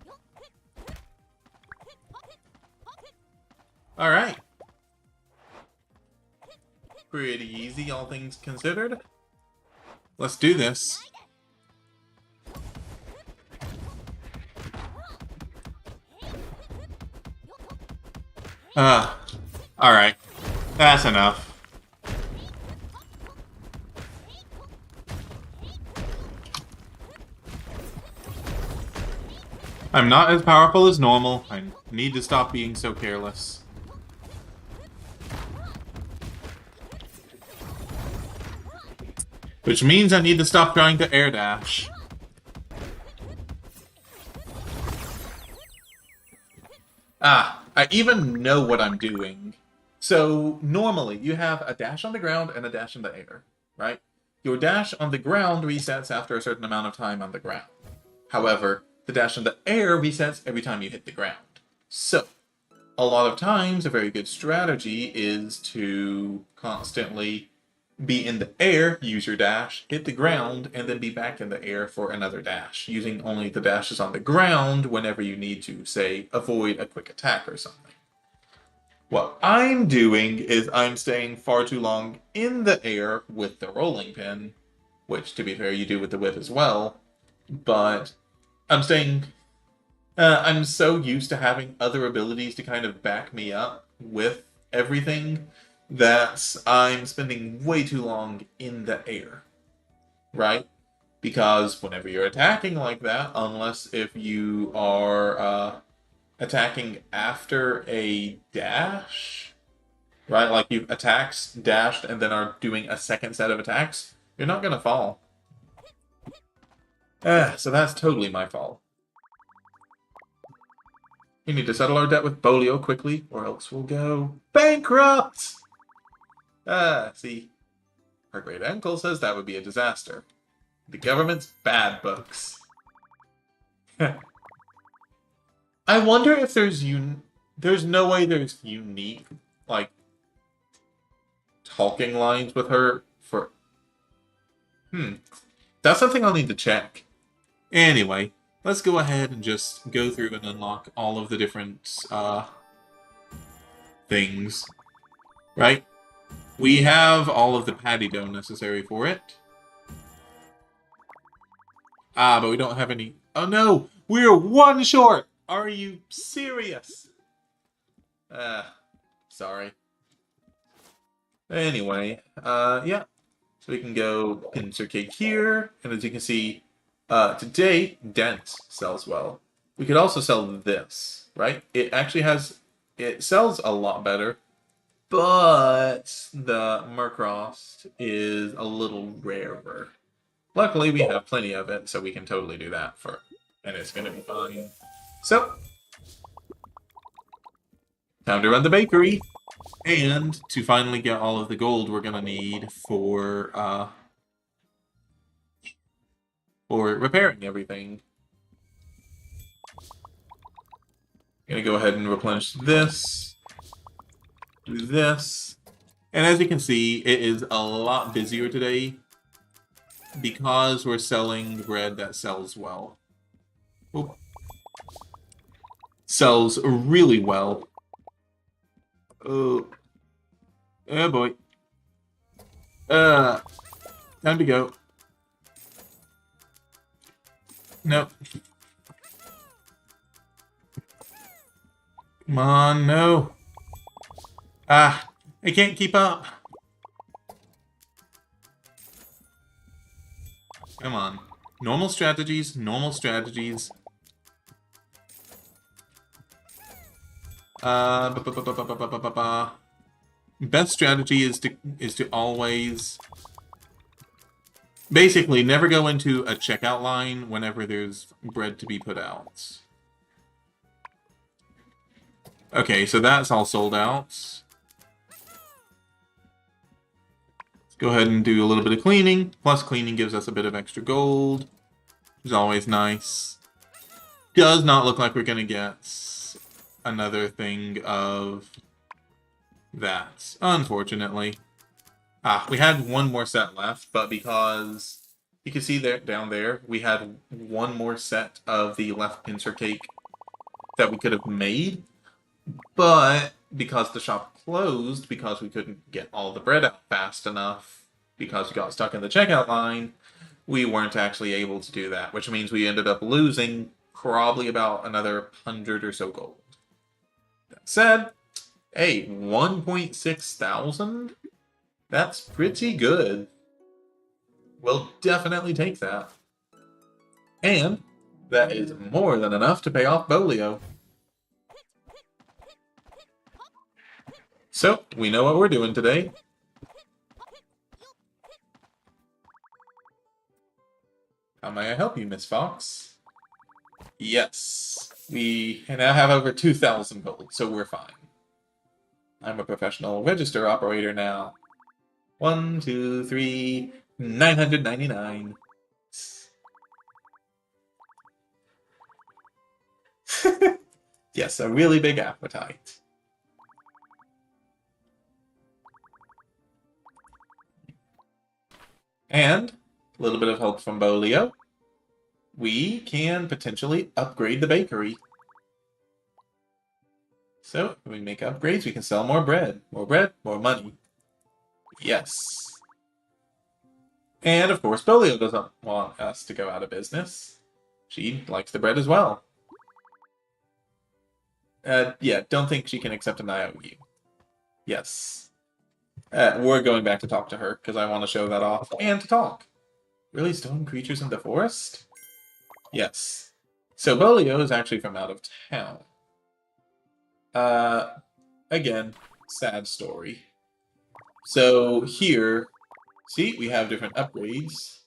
Alright. Pretty easy, all things considered. Let's do this. Alright. That's enough. I'm not as powerful as normal. I need to stop being so careless. Which means I need to stop trying to air dash. I even know what I'm doing. So, normally, you have a dash on the ground and a dash in the air, right? Your dash on the ground resets after a certain amount of time on the ground. However, the dash in the air resets every time you hit the ground. So, a lot of times, a very good strategy is to constantly be in the air, use your dash, hit the ground, and then be back in the air for another dash, using only the dashes on the ground whenever you need to, say, avoid a quick attack or something. What I'm doing is I'm staying far too long in the air with the rolling pin, which, to be fair, you do with the whip as well, but I'm staying... I'm so used to having other abilities to kind of back me up with everything that I'm spending way too long in the air, right? Because whenever you're attacking like that, unless if you are attacking after a dash, right? Like you've attacked, dashed, and then are doing a second set of attacks, you're not going to fall. So that's totally my fault. We need to settle our debt with Bolio quickly, or else we'll go bankrupt! See, our great uncle says that would be a disaster. The government's bad books. I wonder if there's no way there's unique, like, talking lines with her for... That's something I'll need to check. Anyway, let's go ahead and just go through and unlock all of the different, things. Right? We have all of the patty dough necessary for it. But we don't have any... Oh no! We're one short! Are you serious? Sorry. Anyway, yeah. So we can go pincer cake here, and as you can see, today, Dent sells well. We could also sell this, right? It actually has... It sells a lot better, but the Murkrost is a little rarer. Luckily, we have plenty of it, so we can totally do that and it's gonna be fine. So, time to run the bakery. And to finally get all of the gold we're gonna need for repairing everything. Gonna go ahead and replenish this. Do this. And as you can see, it is a lot busier today because we're selling bread that sells well. Oop. Sells really well. Oh. Oh boy. Time to go. Nope. Come on, no. Ah, I can't keep up. Come on. Normal strategies, normal strategies. Best strategy is to always basically never go into a checkout line whenever there's bread to be put out. Okay, so that's all sold out. Let's go ahead and do a little bit of cleaning. Plus cleaning gives us a bit of extra gold, which is always nice. Does not look like we're gonna get another thing of that, unfortunately. Ah, we had one more set left, but because you can see there down there, we had one more set of the left pincer cake that we could have made, but because the shop closed, because we couldn't get all the bread out fast enough, because we got stuck in the checkout line, we weren't actually able to do that, which means we ended up losing probably about another 100 or so gold. That said, hey, 1.6 thousand? That's pretty good. We'll definitely take that. And that is more than enough to pay off Bolio. So, we know what we're doing today. How may I help you, Miss Fox? Yes. We now have over 2,000 gold, so we're fine. I'm a professional register operator now. 1, 2, 3, 999. Yes, a really big appetite. And a little bit of help from Bolio. We can potentially upgrade the bakery. So, when we make upgrades, we can sell more bread. More bread, more money. Yes. And of course, Bolio doesn't want us to go out of business. She likes the bread as well. Yeah, don't think she can accept an IOU. Yes. We're going back to talk to her, because I want to show that off. And to talk. Really, stone creatures in the forest? Yes. So Bolio is actually from out of town. Again, sad story. So here, see, we have different upgrades.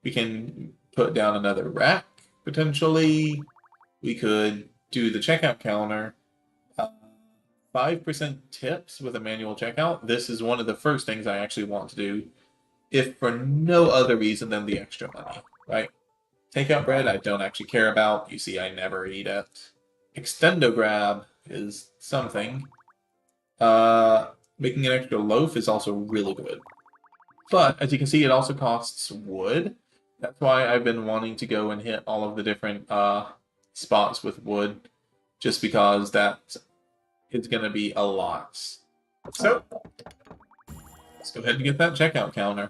We can put down another rack, potentially. We could do the checkout counter. 5% tips with a manual checkout. This is one of the first things I actually want to do, if for no other reason than the extra money, right? Takeout bread I don't actually care about. You see, I never eat it. Extendo grab is something. Making an extra loaf is also really good. But, as you can see, it also costs wood. That's why I've been wanting to go and hit all of the different spots with wood, just because that is going to be a lot. So, let's go ahead and get that checkout counter.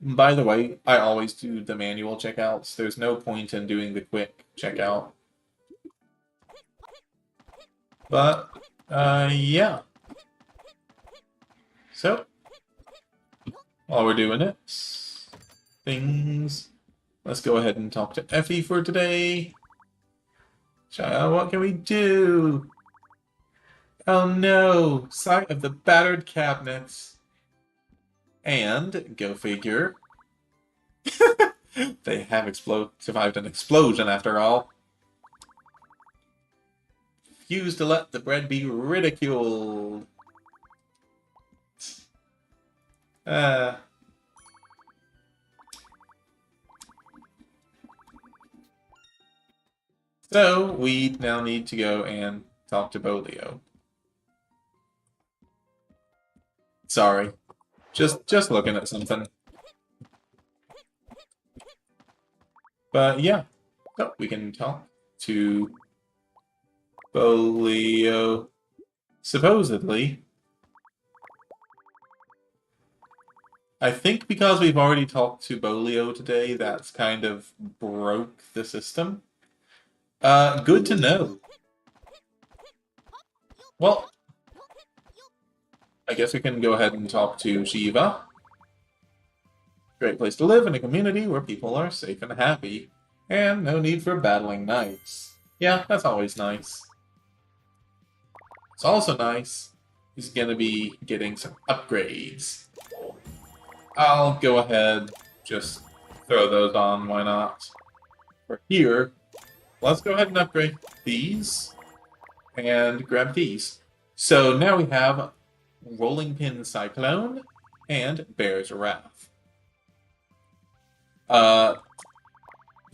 By the way, I always do the manual checkouts. There's no point in doing the quick checkout. But, yeah. So, while we're doing it, let's go ahead and talk to Effie for today. Child, what can we do? Oh no, sight of the battered cabinets. And, go figure, they have survived an explosion after all. Refuse to let the bread be ridiculed. Uh, so we now need to go and talk to Bolio. Sorry, just looking at something. But yeah, so we can talk to Bolio. Supposedly, I think because we've already talked to Bolio today, that's kind of broke the system. Good to know. Well, I guess we can go ahead and talk to Shiva. Great place to live in a community where people are safe and happy, and no need for battling knights. Yeah, that's always nice. It's also nice he's gonna be getting some upgrades. I'll go ahead, just throw those on, why not? For here, let's go ahead and upgrade these, and grab these. So now we have Rolling Pin Cyclone and Bear's Wrath.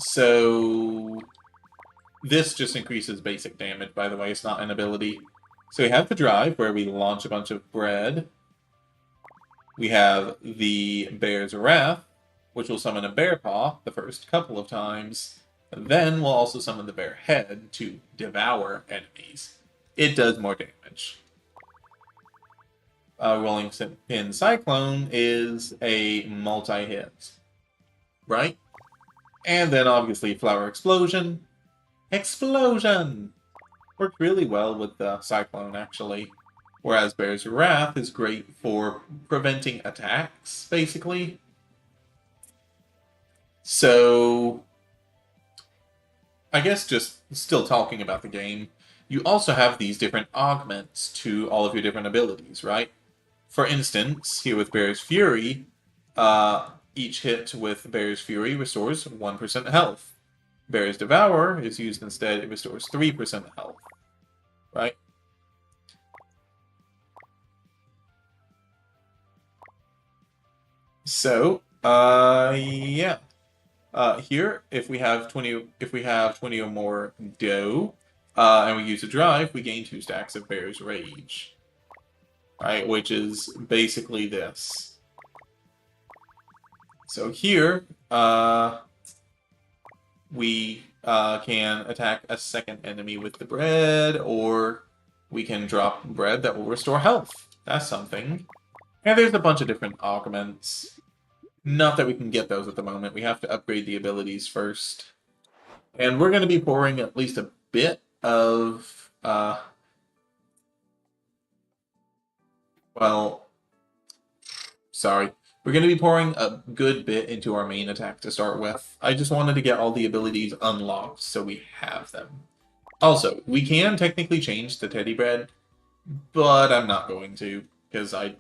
So this just increases basic damage, by the way, it's not an ability. So we have the drive, where we launch a bunch of bread. We have the Bear's Wrath, which will summon a bear paw the first couple of times. Then we'll also summon the bear head to devour enemies. It does more damage. Rolling Pin Cyclone is a multi-hit, right? And then obviously Flower Explosion. Explosion! Worked really well with the Cyclone, actually. Whereas Bear's Wrath is great for preventing attacks, basically. So, I guess just still talking about the game, you also have these different augments to all of your different abilities, right? For instance, here with Bear's Fury, each hit with Bear's Fury restores 1% health. Bear's Devour is used instead, it restores 3% health, right? So, yeah. Here, if we have 20 or more dough, and we use a drive, we gain 2 stacks of Bear's Rage. Right, which is basically this. So here, we can attack a second enemy with the bread, or we can drop bread that will restore health. That's something. And there's a bunch of different augments. Not that we can get those at the moment. We have to upgrade the abilities first. And we're going to be pouring at least a bit of, well, sorry. We're going to be pouring a good bit into our main attack to start with. I just wanted to get all the abilities unlocked so we have them. Also, we can technically change the teddy bread, but I'm not going to, because I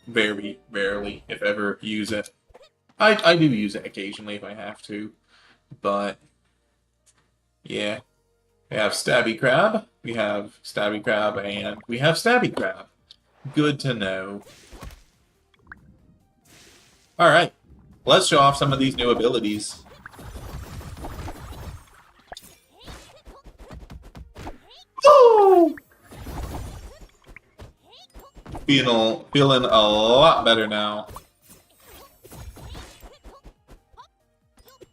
very rarely, if ever, use it. I do use it occasionally if I have to, but yeah. We have Stabby Crab, we have Stabby Crab, and we have Stabby Crab. Good to know. Alright, let's show off some of these new abilities. Oh! Feeling a lot better now.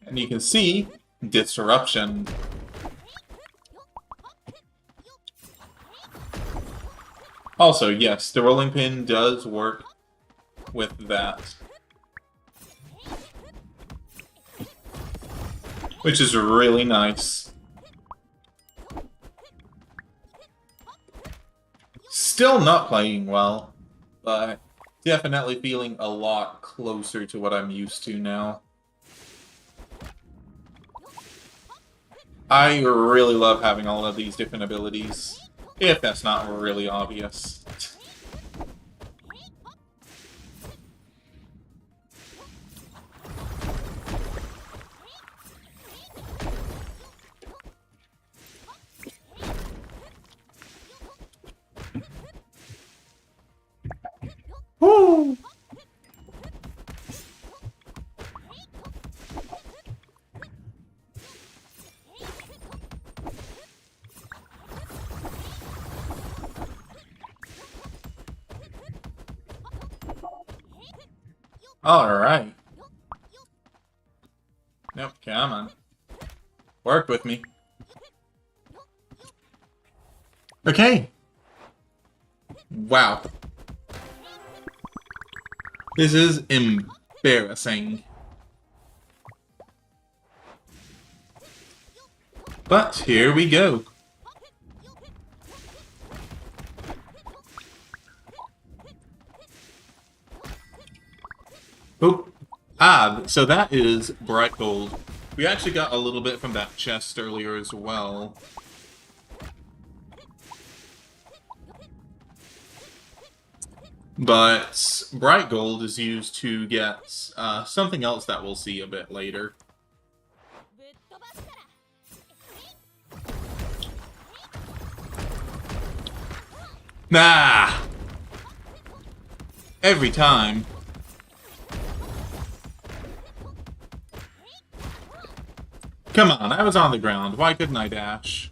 And you can see Disruption. Also, yes, the rolling pin does work with that. Which is really nice. Still not playing well, but definitely feeling a lot closer to what I'm used to now. I really love having all of these different abilities, if that's not really obvious. Woo! Alright. Nope, come on. Work with me. Okay. Wow. This is embarrassing. But here we go. Oh. Ah, so that is bright gold. We actually got a little bit from that chest earlier as well. But bright gold is used to get something else that we'll see a bit later. Nah! Every time. Come on, I was on the ground. Why couldn't I dash?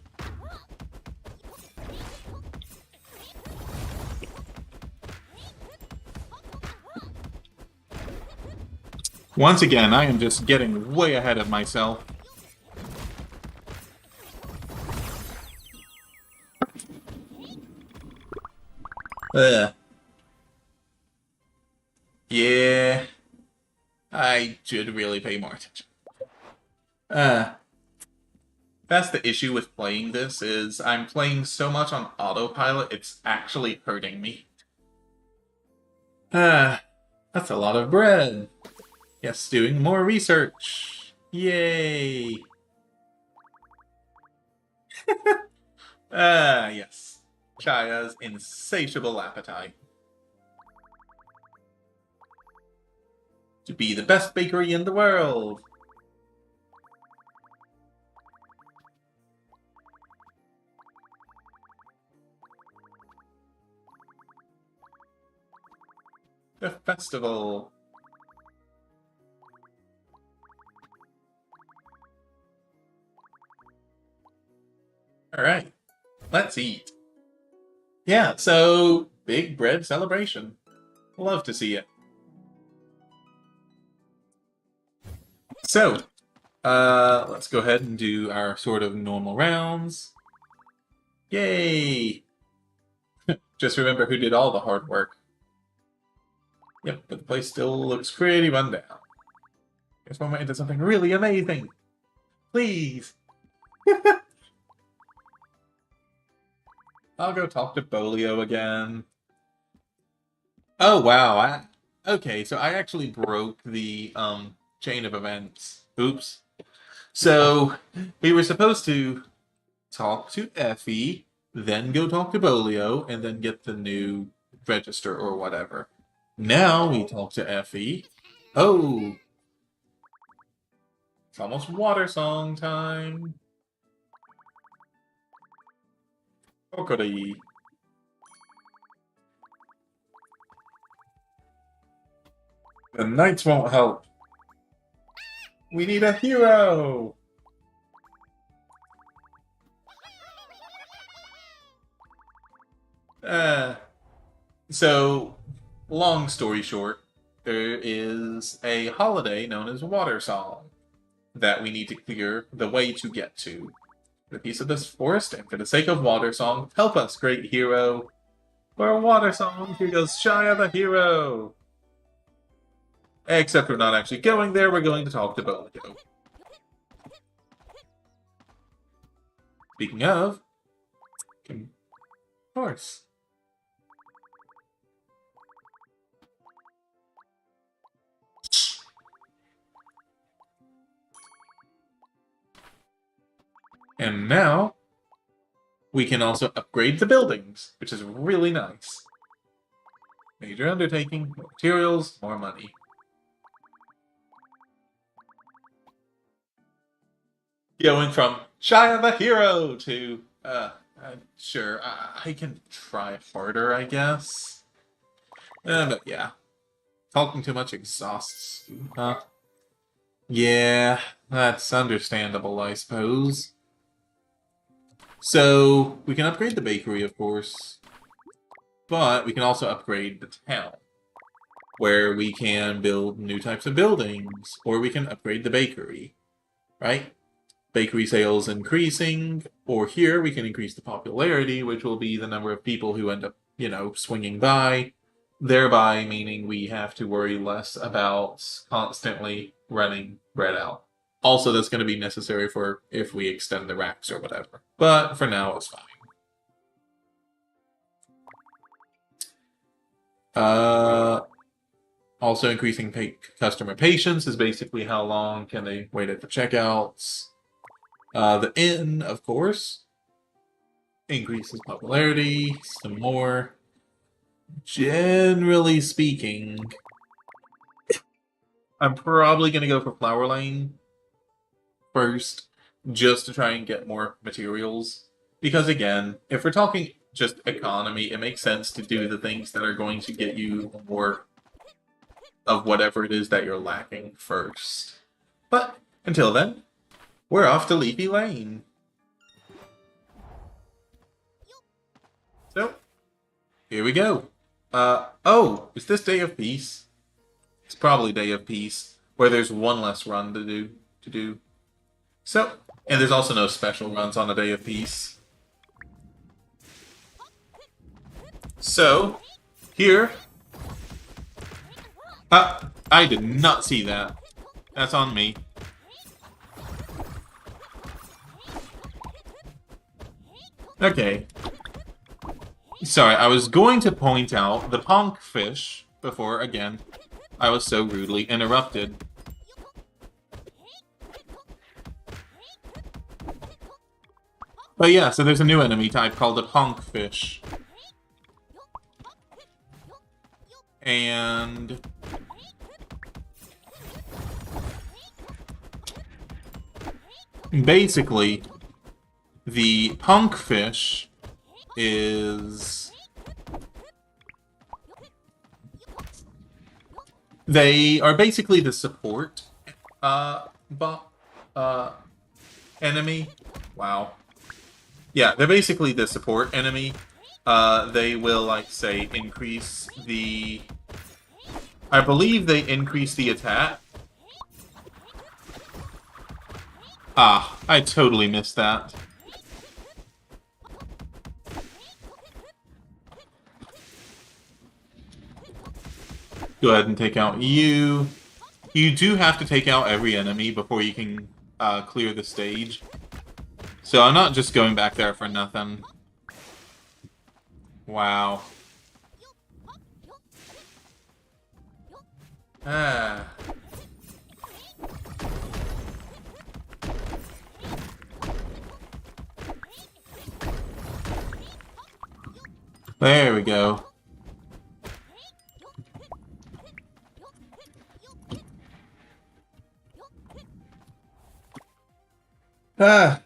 Once again, I am just getting way ahead of myself. Ugh. Yeah. I should really pay more attention. That's the issue with playing this, is I'm playing so much on autopilot, it's actually hurting me. That's a lot of bread. Yes, doing more research. Yay! Yes. Chaya's insatiable appetite. To be the best bakery in the world. The festival. Alright, let's eat. Yeah, so, big bread celebration. Love to see it. So, let's go ahead and do our sort of normal rounds. Yay! Just remember who did all the hard work. Yep, but the place still looks pretty run down. Guess we'll into something really amazing. Please! I'll go talk to Bolio again. Oh, wow. Okay, so I actually broke the chain of events. Oops. So, we were supposed to talk to Effie, then go talk to Bolio, and then get the new register or whatever. Now we talk to Effie. Oh! It's almost water song time. Okori. The knights won't help. We need a hero! So, long story short, there is a holiday known as Water Song that we need to clear the way to get to. The piece of this forest, and for the sake of Water Song, help us, great hero. For a Water Song, here goes Shia the hero! Except we're not actually going there, we're going to talk to Bolio. Speaking of course. And now, we can also upgrade the buildings, which is really nice. Major undertaking, more materials, more money. Going from Shia the hero to, sure, I can try harder, I guess. But yeah. Talking too much exhausts you, huh? Yeah, that's understandable, I suppose. So, we can upgrade the bakery, of course. But we can also upgrade the town. where we can build new types of buildings, or we can upgrade the bakery, right? Bakery sales increasing, or here we can increase the popularity, which will be the number of people who end up, swinging by, thereby meaning we have to worry less about constantly running bread out. Also, that's going to be necessary for if we extend the racks or whatever. But for now, it's fine. Also increasing customer patience is basically how long can they wait at the checkouts. The inn, of course, increases popularity, some more. Generally speaking, I'm probably going to go for Flower Lane first, just to try and get more materials. Because again, if we're talking just economy, it makes sense to do the things that are going to get you more of whatever it is that you're lacking first. But until then, we're off to Leafy Lane. So, here we go. Oh, is this Day of Peace? It's probably Day of Peace, where there's one less run to do. So, and there's also no special runs on a Day of Peace. So, here... I did not see that. That's on me. Okay. Sorry, I was going to point out the ponk fish before, again, I was so rudely interrupted. But yeah, so there's a new enemy type called the ponk fish. And... basically, the punk fish is... they are basically the support enemy. Wow. Yeah, they're basically the support enemy. They will, like, say, increase the... I believe they increase the attack. Ah, I totally missed that. Go ahead and take out you. You do have to take out every enemy before you can clear the stage. So I'm not just going back there for nothing. Wow. Ah. There we go.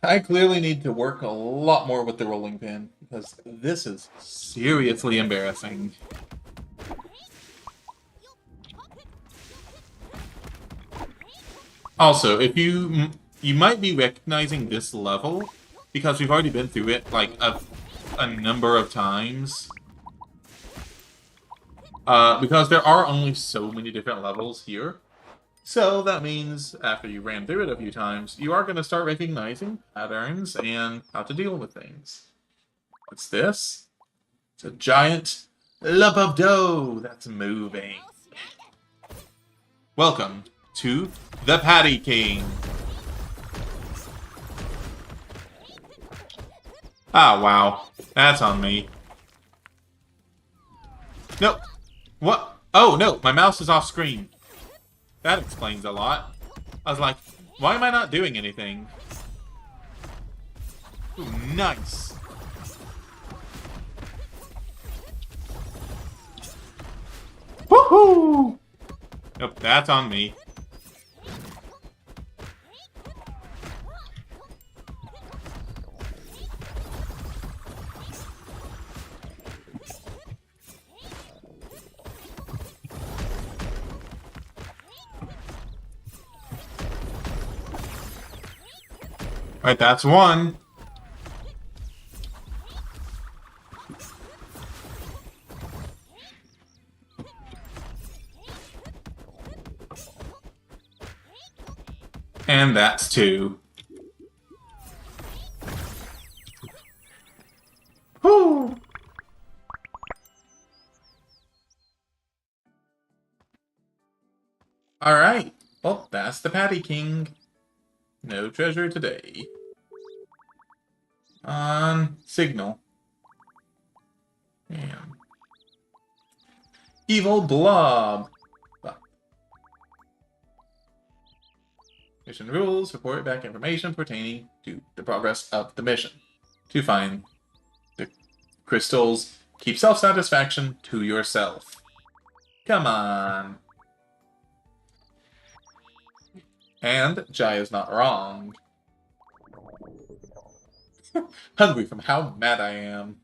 I clearly need to work a lot more with the rolling pin, because this is seriously embarrassing. Also, if you might be recognizing this level, because we've already been through it, like, a number of times. Because there are only so many different levels here. So that means after you ran through it a few times, you are going to start recognizing patterns and how to deal with things. What's this? It's a giant lump of dough that's moving. Welcome to the Patty King. Ah, wow. That's on me. Nope. What? Oh, no. My mouse is off screen. That explains a lot. I was like, why am I not doing anything? Ooh, nice. Woohoo! Nope, that's on me. Alright, that's one. And that's 2. Whoo! Alright. Well, that's the Patty King. No treasure today. On signal. Damn. Evil blob. Mission rules. Report back information pertaining to the progress of the mission. To find the crystals, keep self-satisfaction to yourself. Come on. And Jaya's not wrong. Hungry from how mad I am.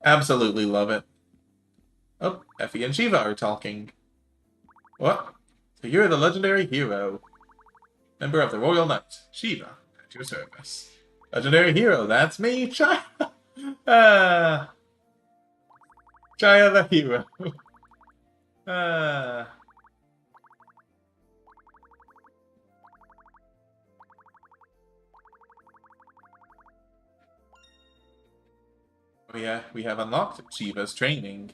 Absolutely love it. Oh, Effie and Shiva are talking. What? So you're the legendary hero. Member of the Royal Knights. Shiva, at your service. Legendary hero, that's me, Chaya. Chaya the hero. Oh yeah, we have unlocked Shiva's training.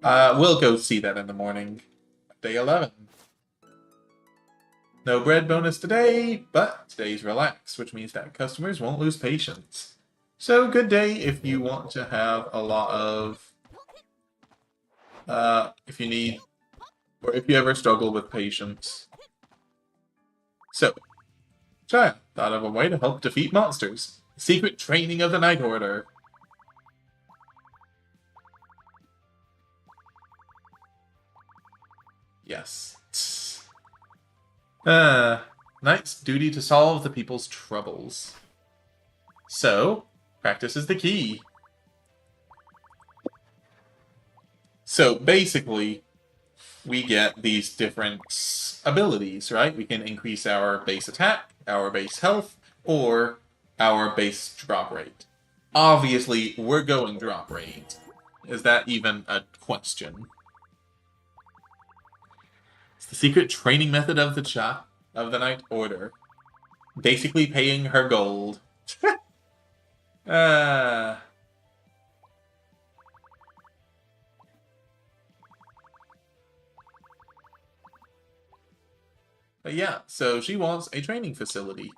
We'll go see that in the morning. Day 11. No bread bonus today, but today's relax, which means that customers won't lose patience. So, good day if you want to have a lot of... if you need... or if you ever struggle with patience. So, Chaya thought of a way to help defeat monsters. Secret training of the Night Order. Yes. Knight's duty to solve the people's troubles. So, practice is the key. So, basically, we get these different abilities, right? We can increase our base attack, our base health, or our base drop rate. Obviously, we're going drop rate. Is that even a question? It's the secret training method of the Night Order. Basically paying her gold. But yeah, so she wants a training facility.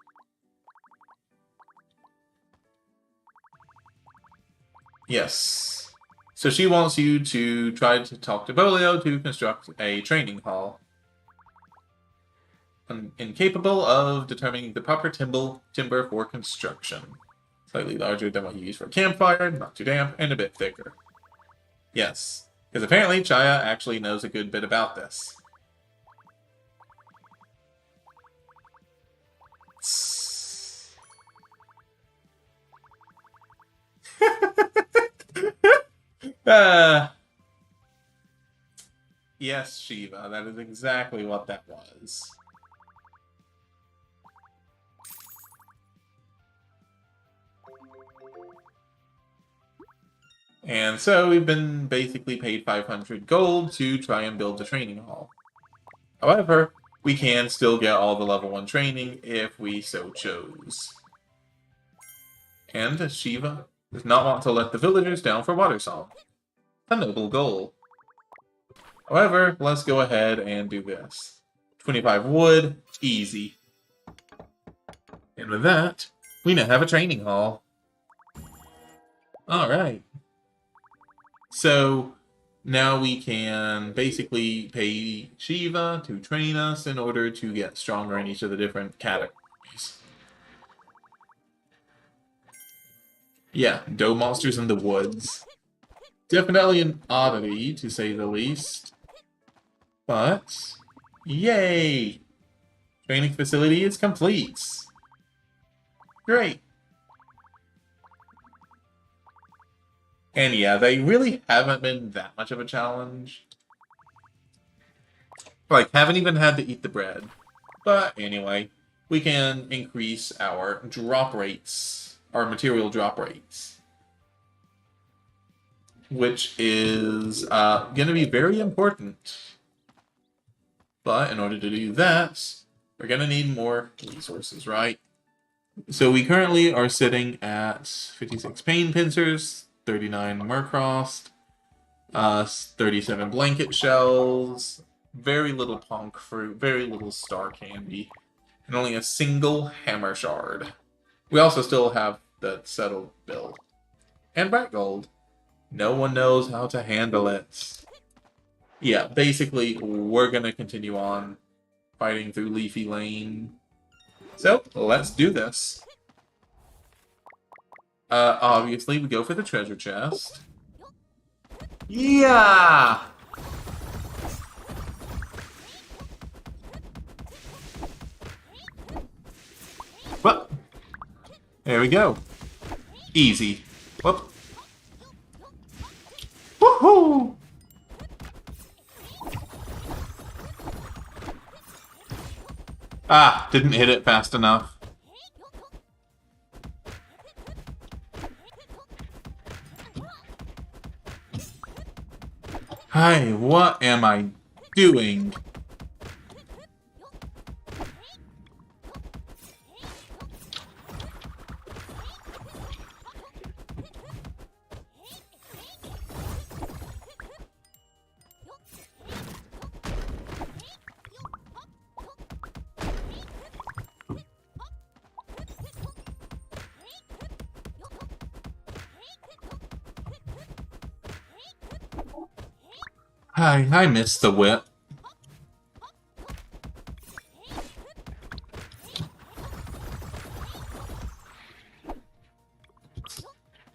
Yes. So she wants you to try to talk to Bolio to construct a training hall. Incapable of determining the proper timber for construction. Slightly larger than what you use for a campfire, not too damp, and a bit thicker. Yes, because apparently Chaya actually knows a good bit about this. Yes, Shiva, that is exactly what that was. And so we've been basically paid 500 gold to try and build the training hall. However, we can still get all the level 1 training if we so chose. And Shiva does not want to let the villagers down for water song. A noble goal. However, let's go ahead and do this. 25 wood, easy. And with that, we now have a training hall. Alright. So, now we can basically pay Shiva to train us in order to get stronger in each of the different categories. Yeah, doe monsters in the woods. Definitely an oddity, to say the least. But, yay! Training facility is complete. Great. And yeah, they really haven't been that much of a challenge. Like, haven't even had to eat the bread. But anyway, we can increase our drop rates, our material drop rates. which is going to be very important. But in order to do that, we're going to need more resources, right? So we currently are sitting at 56 pain pincers, 39 Murkrost, 37 blanket shells, very little punk fruit, very little star candy, and only a single hammer shard. We also still have the settled bill. And bright gold. No one knows how to handle it. Yeah, basically, we're gonna continue on fighting through Leafy Lane. So, let's do this. Obviously, we go for the treasure chest. Yeah! Well, there we go. Easy. Whoop. Woohoo! Ah, didn't hit it fast enough. Hi, what am I doing? Hi, I missed the whip.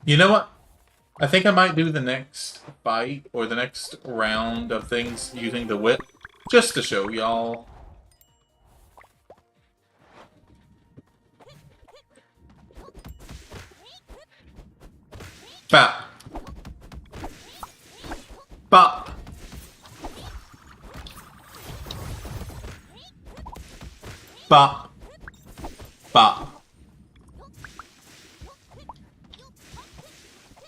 You know what? I think I might do the next fight, or the next round of things using the whip, just to show y'all. Bop. Bop. Bop. Bop.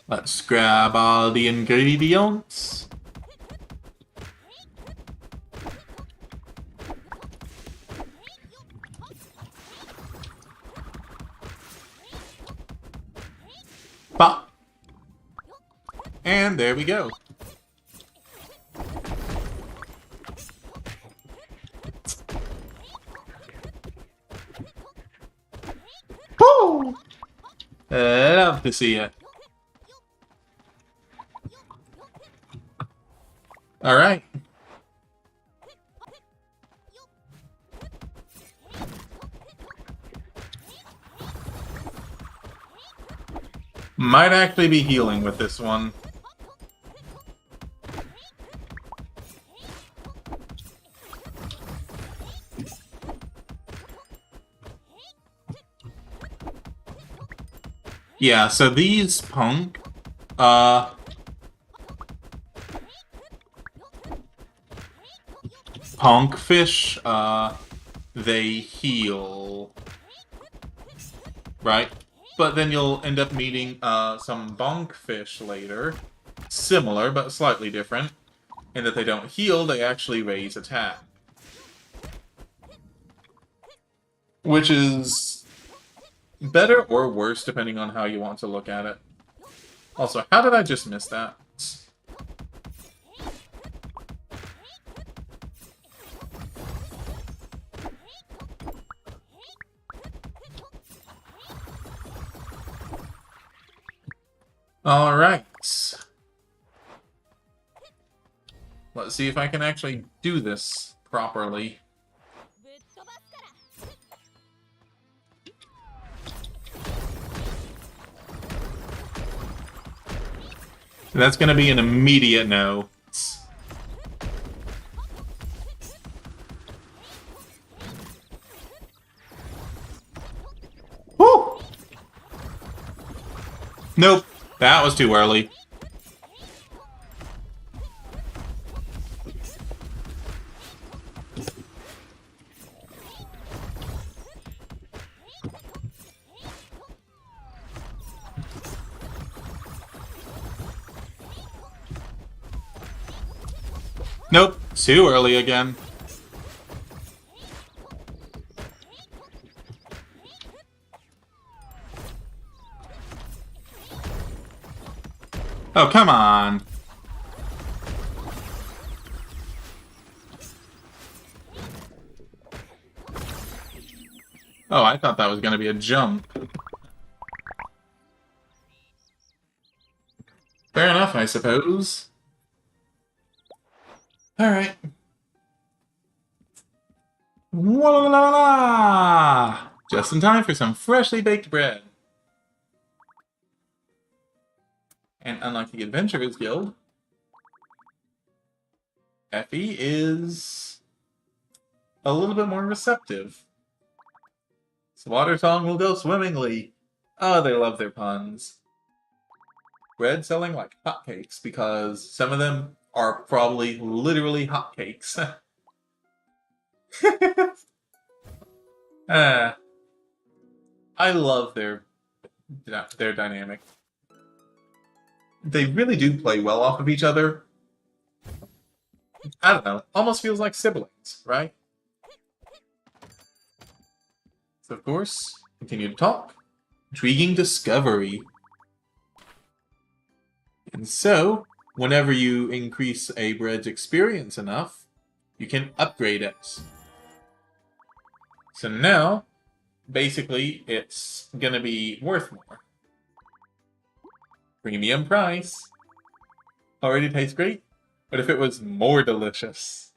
Let's grab all the ingredients. Bop. And there we go. Woo! Love to see it. All right. Might actually be healing with this one. Yeah, so these punk, punk fish, they heal, right? But then you'll end up meeting, some bonk fish later, similar but slightly different, in that they don't heal, they actually raise attack. Which is better or worse, depending on how you want to look at it. Also, how did I just miss that? Alright. Let's see if I can actually do this properly. That's gonna be an immediate no. Woo! Nope, that was too early. Nope, too early again. Oh, come on. Oh, I thought that was going to be a jump. Fair enough, I suppose. Alright. Voila! Just in time for some freshly baked bread. And unlike the Adventurers Guild, Effie is a little bit more receptive. Water song will go swimmingly. Oh, they love their puns. Bread selling like hotcakes because some of them are probably literally hotcakes. I love their dynamic. They really do play well off of each other. I don't know. Almost feels like siblings, right? So, of course, continue to talk. Intriguing discovery. And so, whenever you increase a bread's experience enough, you can upgrade it. So now, basically, it's gonna be worth more. Premium price. Already tastes great, but if it was more delicious.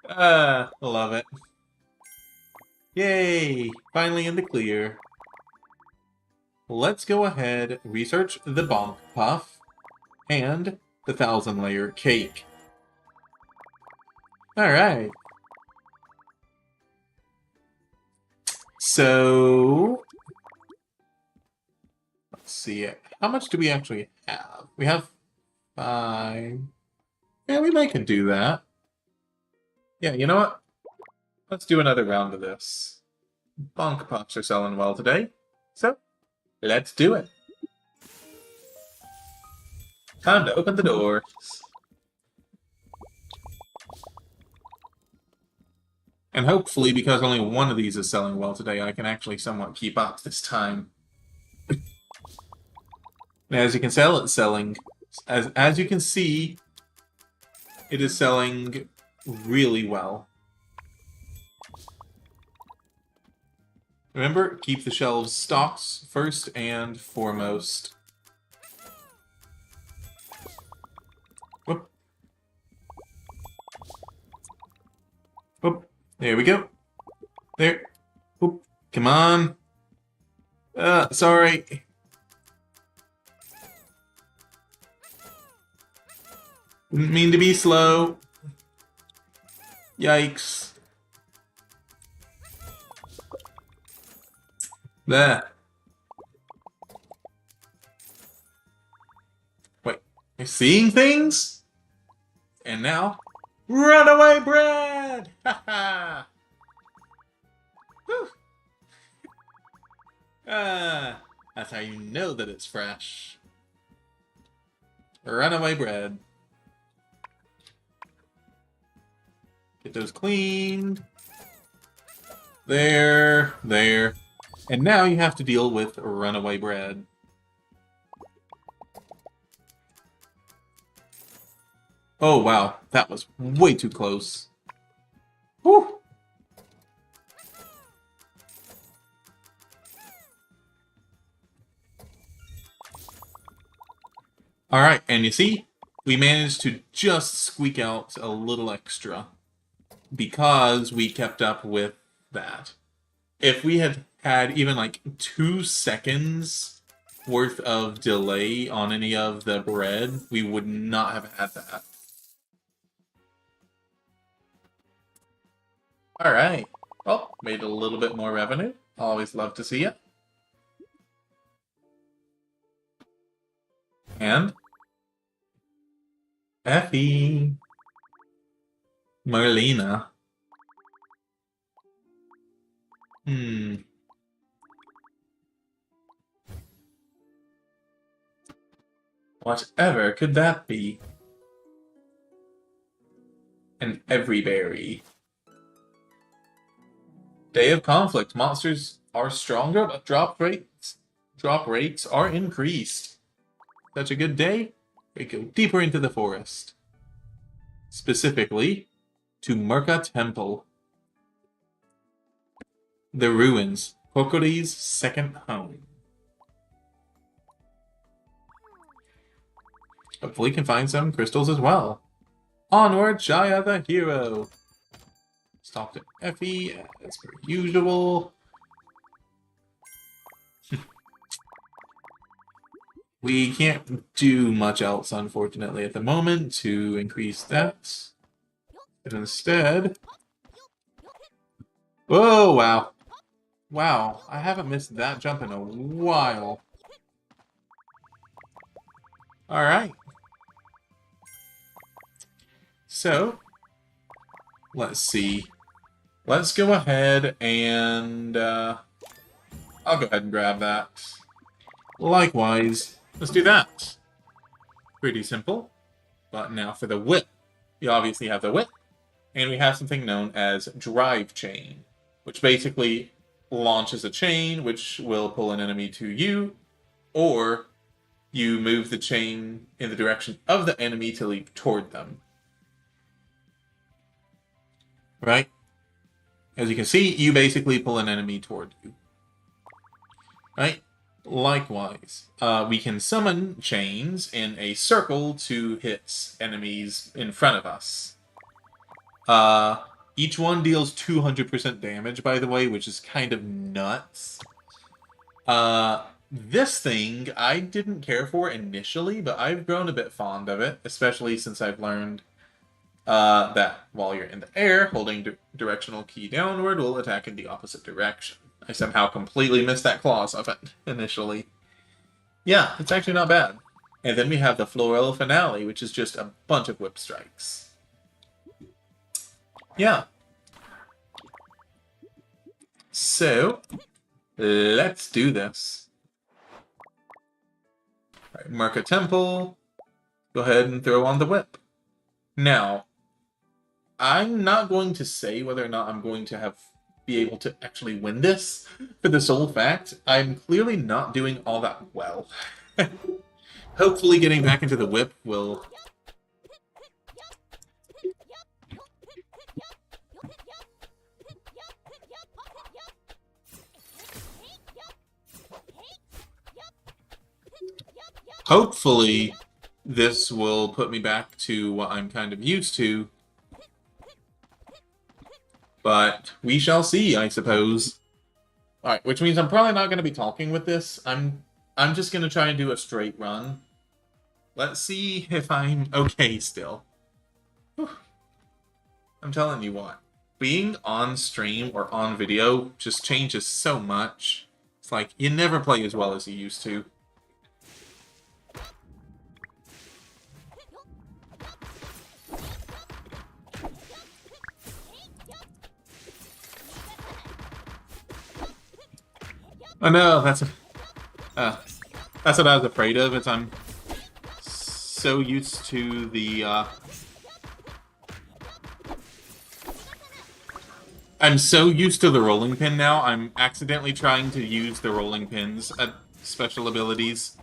Love it. Yay! Finally in the clear. Let's go ahead, research the Bonk Puff and the 1,000-layer cake. Alright. So, let's see. How much do we actually have? We have 5. Yeah, we may could do that. Yeah, you know what? Let's do another round of this. Bonk Puffs are selling well today, so let's do it. Time to open the doors. And hopefully, because only one of these is selling well today, I can actually somewhat keep up this time. As you can tell, it's selling. As you can see, it is selling really well. Remember, keep the shelves stocked first and foremost. Whoop. Whoop. There we go. There. Whoop. Come on. Sorry. Didn't mean to be slow. Yikes. There. Wait, you're seeing things? And now, runaway bread! Ha ha! That's how you know that it's fresh. Runaway bread. Get those cleaned. There, there. And now you have to deal with runaway bread. Oh wow, that was way too close. Whew! Alright, and you see, we managed to just squeak out a little extra because we kept up with that. If we had had even like 2 seconds worth of delay on any of the bread, we would not have had that. Alright, well, made a little bit more revenue. Always love to see it. And Effie. Marlena. Whatever could that be? and every berry. Day of conflict. Monsters are stronger, but drop rates are increased. Such a good day, we go deeper into the forest. Specifically, to Murka Temple. The ruins. Kokori's second home. Hopefully can find some crystals as well. Onward, Shia the hero! Stop to Effie, as per usual. We can't do much else, unfortunately, at the moment to increase that. But instead... Whoa, wow. Wow, I haven't missed that jump in a while. Alright. So, let's see. Let's go ahead and... I'll go ahead and grab that. Likewise, let's do that. Pretty simple. But now for the whip. You obviously have the whip, and we have something known as drive chain, which basically launches a chain which will pull an enemy to you, or you move the chain in the direction of the enemy to leap toward them. Right? As you can see, you basically pull an enemy toward you. Right? Likewise, we can summon chains in a circle to hit enemies in front of us. Each one deals 200% damage, by the way, which is kind of nuts. This thing I didn't care for initially, but I've grown a bit fond of it, especially since I've learned that while you're in the air, holding directional key downward will attack in the opposite direction. I somehow completely missed that clause of it initially. Yeah, it's actually not bad. And then we have the floral finale, which is just a bunch of whip strikes. Yeah. So, let's do this. All right, mark a temple. Go ahead and throw on the whip. Now, I'm not going to say whether or not I'm going to be able to actually win this, for the sole fact I'm clearly not doing all that well. Hopefully getting back into the whip will... Hopefully this will put me back to what I'm kind of used to. But we shall see, I suppose. Alright, which means I'm probably not going to be talking with this. I'm just going to try and do a straight run. Let's see if I'm okay still. Whew. I'm telling you what. Being on stream or on video just changes so much. It's like, you never play as well as you used to. Oh no, that's what I was afraid of, is I'm so used to the, I'm so used to the rolling pin now, I'm accidentally trying to use the rolling pins at special abilities.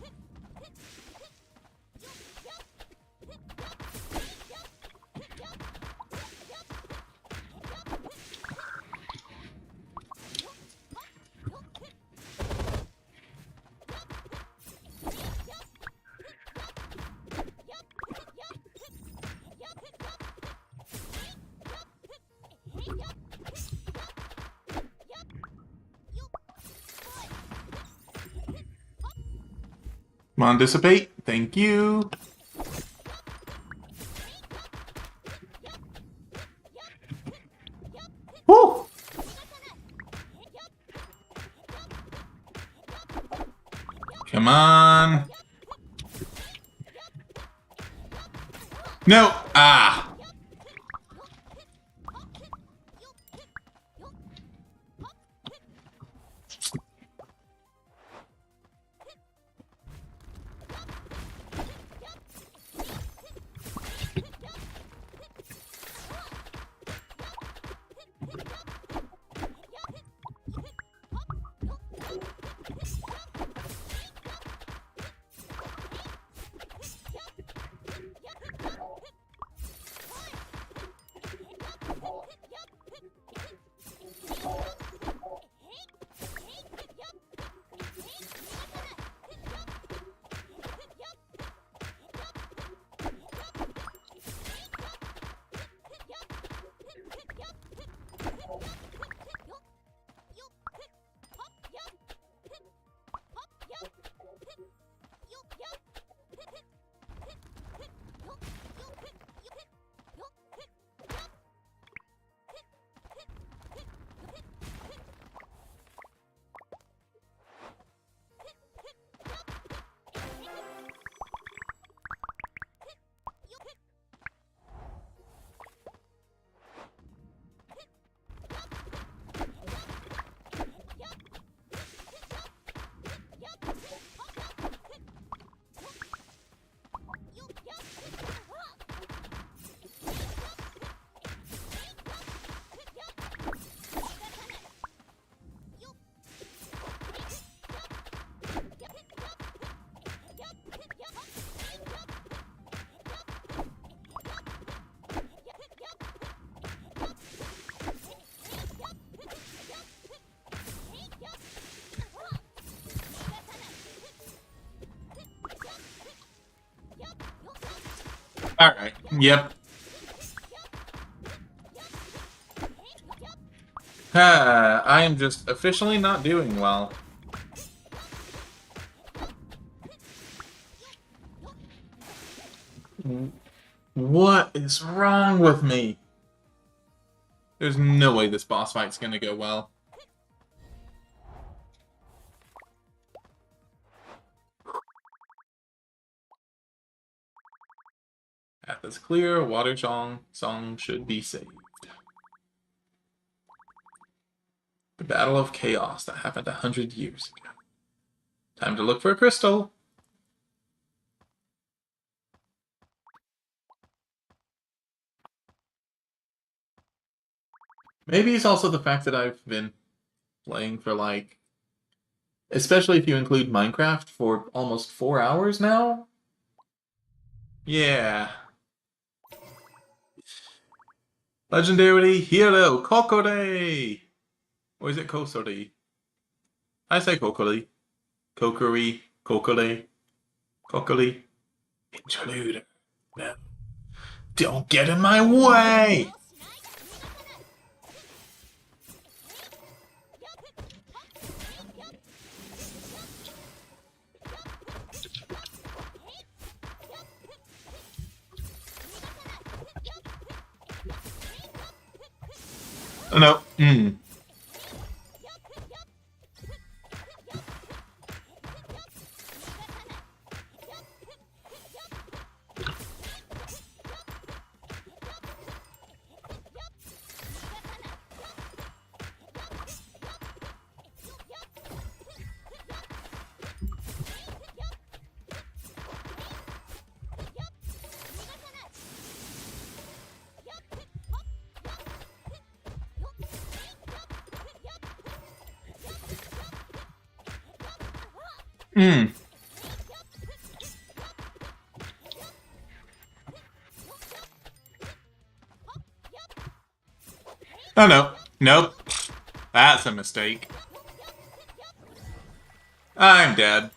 Come on, dissipate. Thank you. Woo! Come on. No! Ah! Alright, yep. I am just officially not doing well. What is wrong with me? There's no way this boss fight's gonna go well. Path is clear, water song should be saved. The Battle of Chaos that happened 100 years ago. Time to look for a crystal. Maybe it's also the fact that I've been playing for like, especially if you include Minecraft, for almost 4 hours now? Yeah. Legendary hero, Kokore! Or is it Kosori? I say Kokori. Kokori, Kokore, Kokori. Intruder. No. Don't get in my way! Oh, no. Oh, no. Nope. That's a mistake. I'm dead.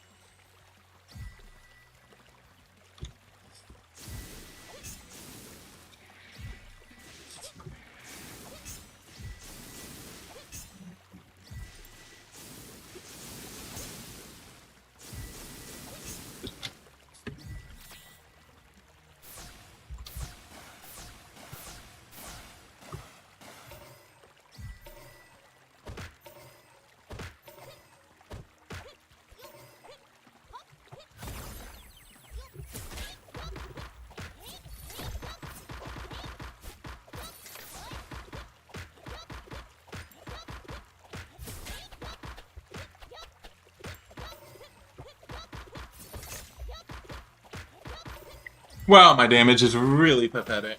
Wow, my damage is really pathetic.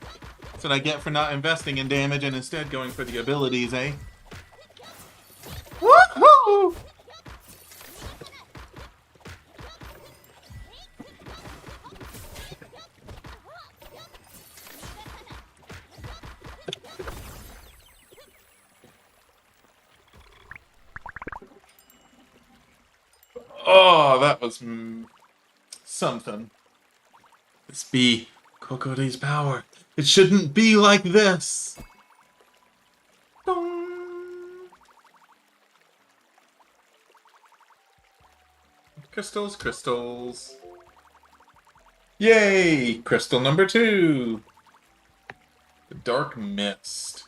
That's what I get for not investing in damage and instead going for the abilities, eh? Woohoo! Oh, that was something. This be Kokori's power. It shouldn't be like this. Dong. Crystals, crystals. Yay! Crystal number 2. The Dark Mist.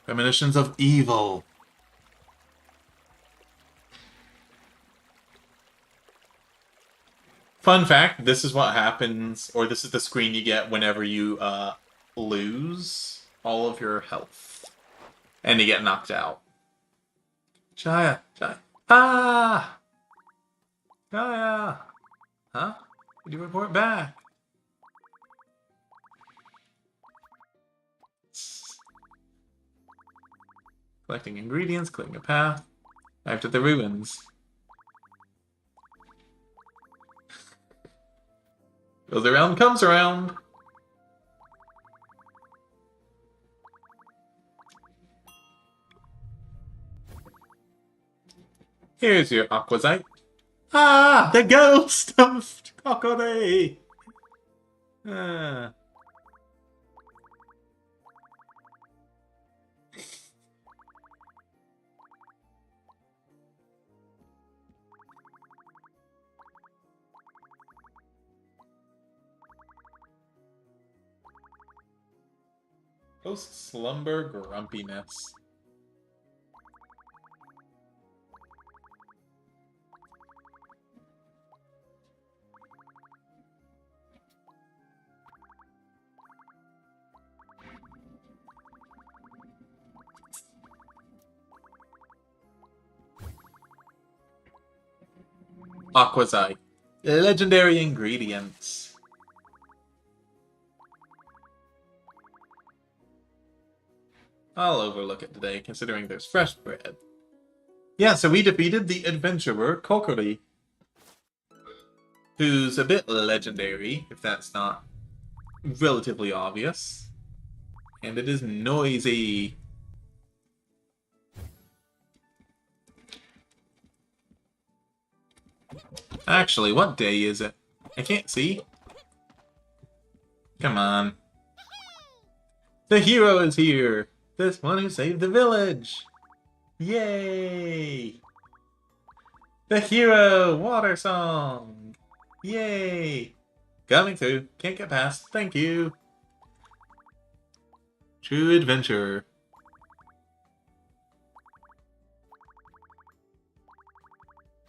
Premonitions of evil. Fun fact, this is what happens, or this is the screen you get whenever you lose all of your health. And you get knocked out. Jaya, Jaya. Ah! Jaya! Huh? Did you report back? Collecting ingredients, clearing a path. Back to the ruins. Goes around, comes around. Here's your Aquazite. Ah, the ghost of Kokore! Ah. Post-slumber grumpiness. Aquazite. Legendary ingredients. I'll overlook it today, considering there's fresh bread. Yeah, so we defeated the adventurer Kokori, who's a bit legendary, if that's not relatively obvious. And it is noisy. Actually, what day is it? I can't see. Come on. The hero is here! This one who saved the village! Yay! The hero! Water song! Yay! Coming through. Can't get past. Thank you. True adventurer.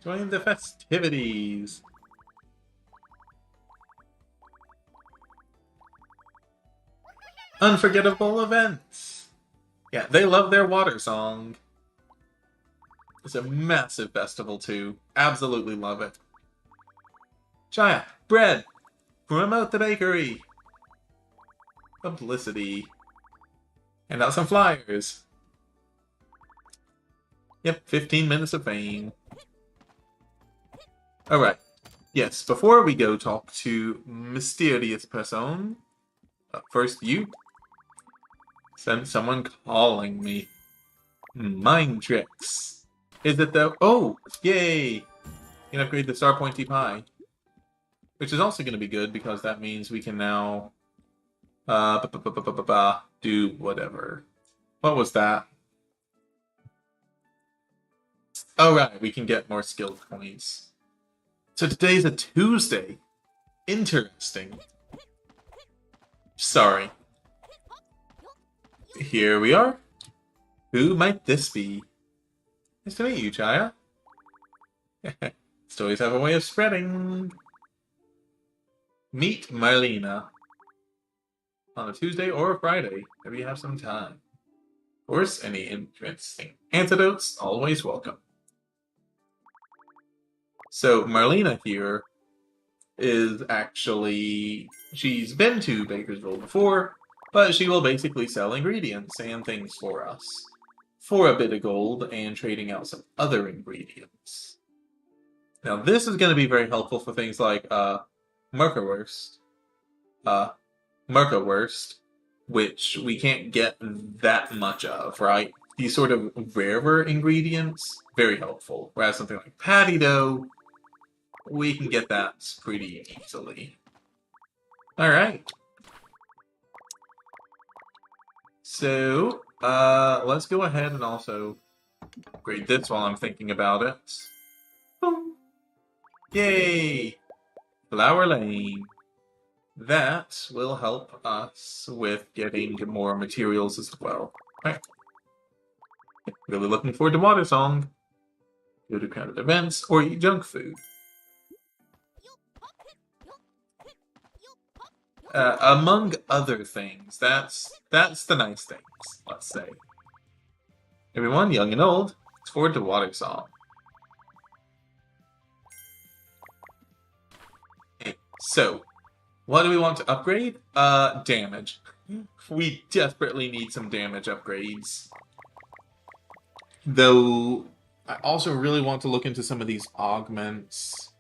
Join the festivities. Unforgettable events. Yeah, they love their water song. It's a massive festival too. Absolutely love it. Chaya, bread. Promote the bakery. Publicity. Hand out some flyers. Yep, 15 minutes of fame. Alright. Yes, before we go talk to mysterious person, first you. Send someone calling me. Mind tricks. Is it though? Oh! Yay! You can upgrade the Star Pointy Pie. Which is also going to be good because that means we can now do whatever. What was that? Oh right, we can get more skill points. So today's a Tuesday. Interesting. Sorry. Here we are. Who might this be? Nice to meet you, Chaya. Stories have a way of spreading. Meet Marlena. On a Tuesday or a Friday, if you have some time. Of course, any interesting antidotes, always welcome. So, Marlena here is actually... She's been to Bakersville before, but she will basically sell ingredients and things for us. For a bit of gold and trading out some other ingredients. Now, this is going to be very helpful for things like, Merkerwurst. Merkerwurst, which we can't get that much of, right? These sort of rarer ingredients, very helpful. Whereas something like patty dough, we can get that pretty easily. Alright. So, let's go ahead and also upgrade this while I'm thinking about it. Boom. Yay! Flower Lane. That will help us with getting more materials as well. Right. Really looking forward to Water Song. Go to crowded events or eat junk food. Among other things. That's the nice things, let's say. Everyone, young and old, look forward to Water Song. Okay, so, what do we want to upgrade? Damage. We desperately need some damage upgrades. Though, I also really want to look into some of these augments.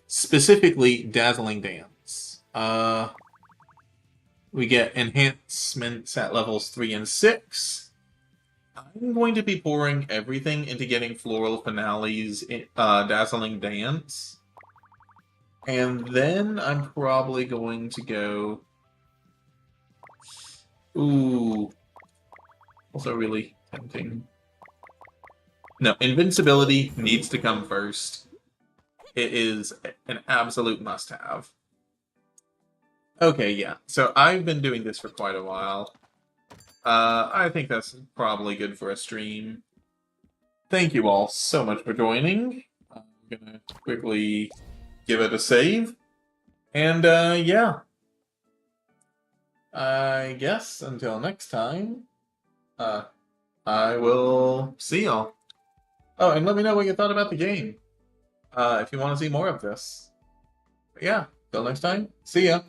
Specifically, Dazzling Dance. We get enhancements at levels 3 and 6. I'm going to be pouring everything into getting Floral Finale's Dazzling Dance. And then I'm probably going to go... Ooh. Also really tempting. No, Invincibility needs to come first. It is an absolute must-have. Okay, yeah. So I've been doing this for quite a while. I think that's probably good for a stream. Thank you all so much for joining. I'm gonna quickly give it a save. And, yeah. I guess until next time, I will see y'all. Oh, and let me know what you thought about the game. If you want to see more of this. But yeah, till next time, see ya.